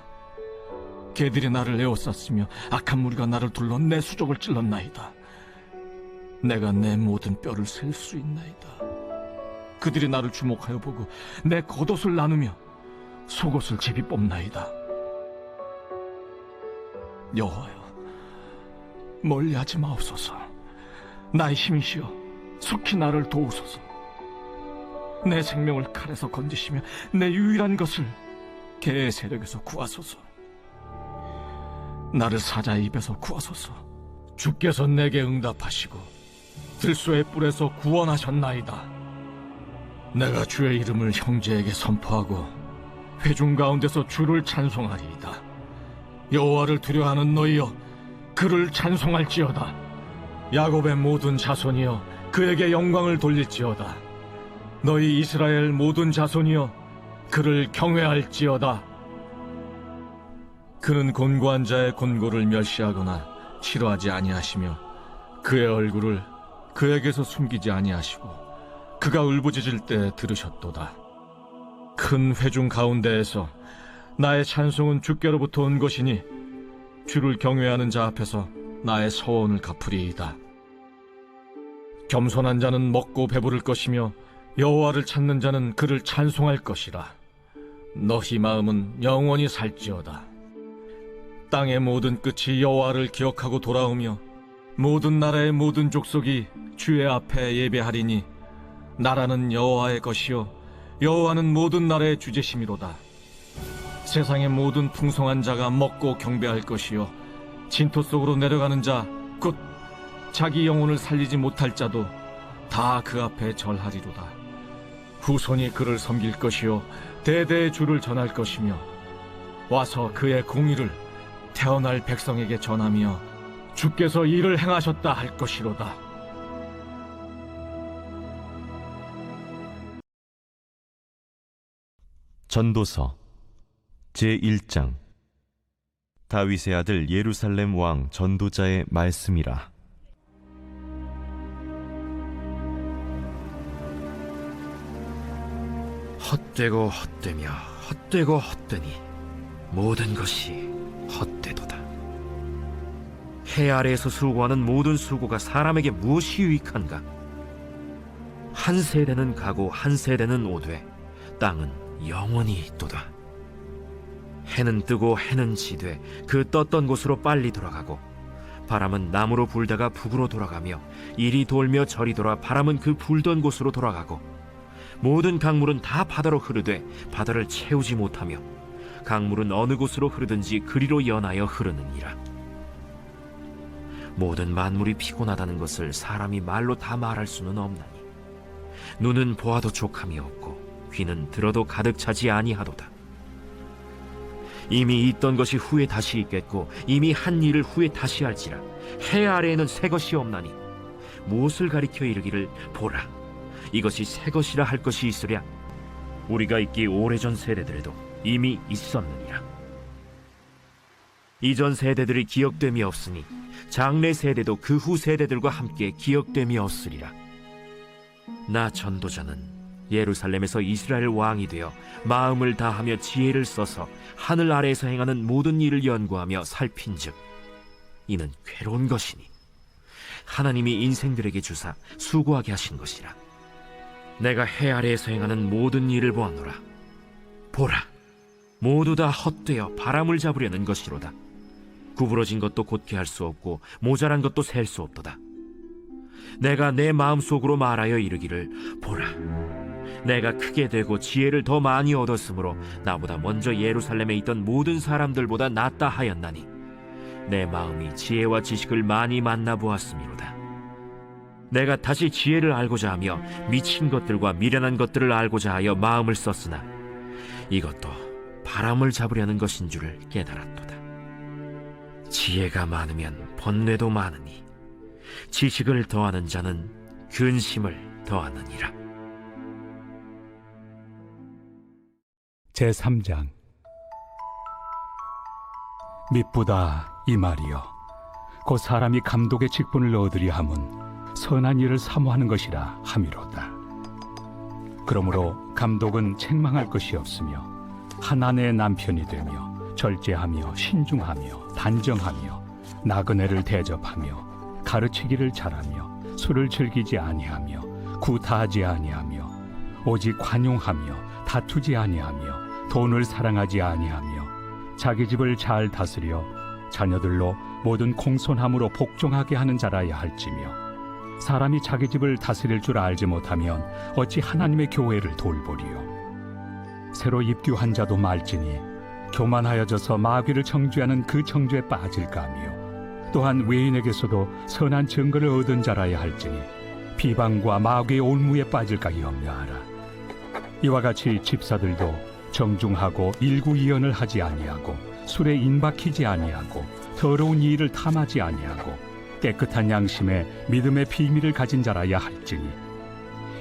개들이 나를 에워쌌으며 악한 무리가 나를 둘러 내 수족을 찔렀나이다. 내가 내 모든 뼈를 셀 수 있나이다. 그들이 나를 주목하여 보고 내 겉옷을 나누며 속옷을 제비 뽑나이다. 여호와여, 멀리하지 마옵소서. 나의 힘이시여, 속히 나를 도우소서. 내 생명을 칼에서 건지시며 내 유일한 것을 개의 세력에서 구하소서. 나를 사자의 입에서 구하소서. 주께서 내게 응답하시고 들소의 뿔에서 구원하셨나이다. 내가 주의 이름을 형제에게 선포하고 회중 가운데서 주를 찬송하리이다. 여호와를 두려워하는 너희여, 그를 찬송할지어다. 야곱의 모든 자손이여, 그에게 영광을 돌릴지어다. 너희 이스라엘 모든 자손이여, 그를 경외할지어다. 그는 곤고한 자의 곤고를 멸시하거나 싫어하지 아니하시며 그의 얼굴을 그에게서 숨기지 아니하시고 그가 울부짖을 때 들으셨도다. 큰 회중 가운데에서 나의 찬송은 주께로부터 온 것이니 주를 경외하는 자 앞에서 나의 서원을 갚으리이다. 겸손한 자는 먹고 배부를 것이며 여호와를 찾는 자는 그를 찬송할 것이라. 너희 마음은 영원히 살지어다. 땅의 모든 끝이 여호와를 기억하고 돌아오며 모든 나라의 모든 족속이 주의 앞에 예배하리니 나라는 여호와의 것이요 여호와는 모든 나라의 주제심이로다. 세상의 모든 풍성한 자가 먹고 경배할 것이요 진토 속으로 내려가는 자 곧 자기 영혼을 살리지 못할 자도 다 그 앞에 절하리로다. 후손이 그를 섬길 것이요 대대의 주를 전할 것이며 와서 그의 공의를 태어날 백성에게 전하며 주께서 이를 행하셨다 할 것이로다. 전도서 제1장. 다윗의 아들 예루살렘 왕 전도자의 말씀이라. 헛되고 헛되며 헛되고 헛되니 모든 것이 헛되도다. 해 아래에서 수고하는 모든 수고가 사람에게 무엇이 유익한가? 한 세대는 가고 한 세대는 오되 땅은 영원히 있도다. 해는 뜨고 해는 지되 그 떴던 곳으로 빨리 돌아가고 바람은 남으로 불다가 북으로 돌아가며 이리 돌며 저리 돌아 바람은 그 불던 곳으로 돌아가고 모든 강물은 다 바다로 흐르되 바다를 채우지 못하며 강물은 어느 곳으로 흐르든지 그리로 연하여 흐르느니라. 모든 만물이 피곤하다는 것을 사람이 말로 다 말할 수는 없나니 눈은 보아도 족함이 없고 귀는 들어도 가득 차지 아니하도다. 이미 있던 것이 후에 다시 있겠고 이미 한 일을 후에 다시 할지라. 해 아래에는 새 것이 없나니 무엇을 가리켜 이르기를 보라 이것이 새 것이라 할 것이 있으랴. 우리가 있기 오래전 세대들에도 이미 있었느니라. 이전 세대들이 기억됨이 없으니 장래 세대도 그 후 세대들과 함께 기억됨이 없으리라. 나 전도자는 예루살렘에서 이스라엘 왕이 되어 마음을 다하며 지혜를 써서 하늘 아래에서 행하는 모든 일을 연구하며 살핀즉 이는 괴로운 것이니 하나님이 인생들에게 주사 수고하게 하신 것이라. 내가 해 아래에서 행하는 모든 일을 보았노라. 보라 모두 다 헛되어 바람을 잡으려는 것이로다. 구부러진 것도 곧게 할 수 없고 모자란 것도 셀 수 없도다. 내가 내 마음속으로 말하여 이르기를 보라, 내가 크게 되고 지혜를 더 많이 얻었으므로 나보다 먼저 예루살렘에 있던 모든 사람들보다 낫다 하였나니 내 마음이 지혜와 지식을 많이 만나보았음이로다. 내가 다시 지혜를 알고자 하며 미친 것들과 미련한 것들을 알고자 하여 마음을 썼으나 이것도 바람을 잡으려는 것인 줄을 깨달았도다. 지혜가 많으면 번뇌도 많으니 지식을 더하는 자는 근심을 더하느니라. 제3장. 미쁘다 이 말이여, 곧 사람이 감독의 직분을 얻으려 함은 선한 일을 사모하는 것이라 함이로다. 그러므로 감독은 책망할 것이 없으며 한 아내의 남편이 되며 절제하며 신중하며 단정하며 나그네를 대접하며 가르치기를 잘하며 술을 즐기지 아니하며 구타하지 아니하며 오직 관용하며 다투지 아니하며 돈을 사랑하지 아니하며 자기 집을 잘 다스려 자녀들로 모든 공손함으로 복종하게 하는 자라야 할지며, 사람이 자기 집을 다스릴 줄 알지 못하면 어찌 하나님의 교회를 돌보리요. 새로 입교한 자도 말지니 교만하여져서 마귀를 정죄하는 그 정죄에 빠질까 하며, 또한 외인에게서도 선한 증거를 얻은 자라야 할지니 비방과 마귀의 올무에 빠질까 염려하라. 이와 같이 집사들도 정중하고 일구이연을 하지 아니하고 술에 인박히지 아니하고 더러운 일을 탐하지 아니하고 깨끗한 양심에 믿음의 비밀을 가진 자라야 할지니,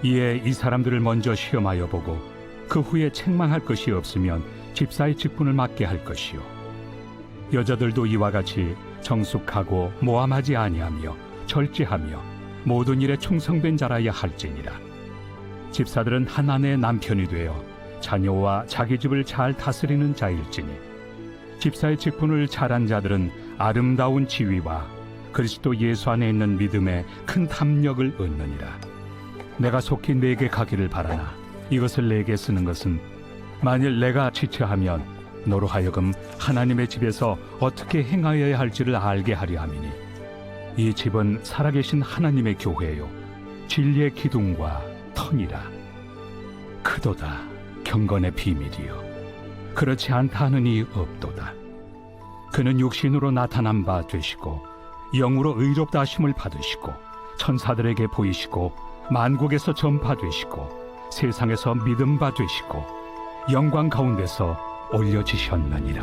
이에 이 사람들을 먼저 시험하여 보고 그 후에 책망할 것이 없으면 집사의 직분을 맡게 할 것이요. 여자들도 이와 같이 정숙하고 모함하지 아니하며 절제하며 모든 일에 충성된 자라야 할지니라. 집사들은 한 아내의 남편이 되어 자녀와 자기 집을 잘 다스리는 자일지니, 집사의 직분을 잘한 자들은 아름다운 지위와 그리스도 예수 안에 있는 믿음에 큰 탐욕을 얻느니라. 내가 속히 내게 가기를 바라나 이것을 내게 쓰는 것은 만일 내가 지체하면 너로 하여금 하나님의 집에서 어떻게 행하여야 할지를 알게 하려 함이니, 이 집은 살아계신 하나님의 교회요 진리의 기둥과 터니라. 크도다 경건의 비밀이요 그렇지 않다 하느니 없도다. 그는 육신으로 나타난 바 되시고 영으로 의롭다 하심을 받으시고 천사들에게 보이시고 만국에서 전파되시고 세상에서 믿음 바 되시고 영광 가운데서 올려지셨느니라.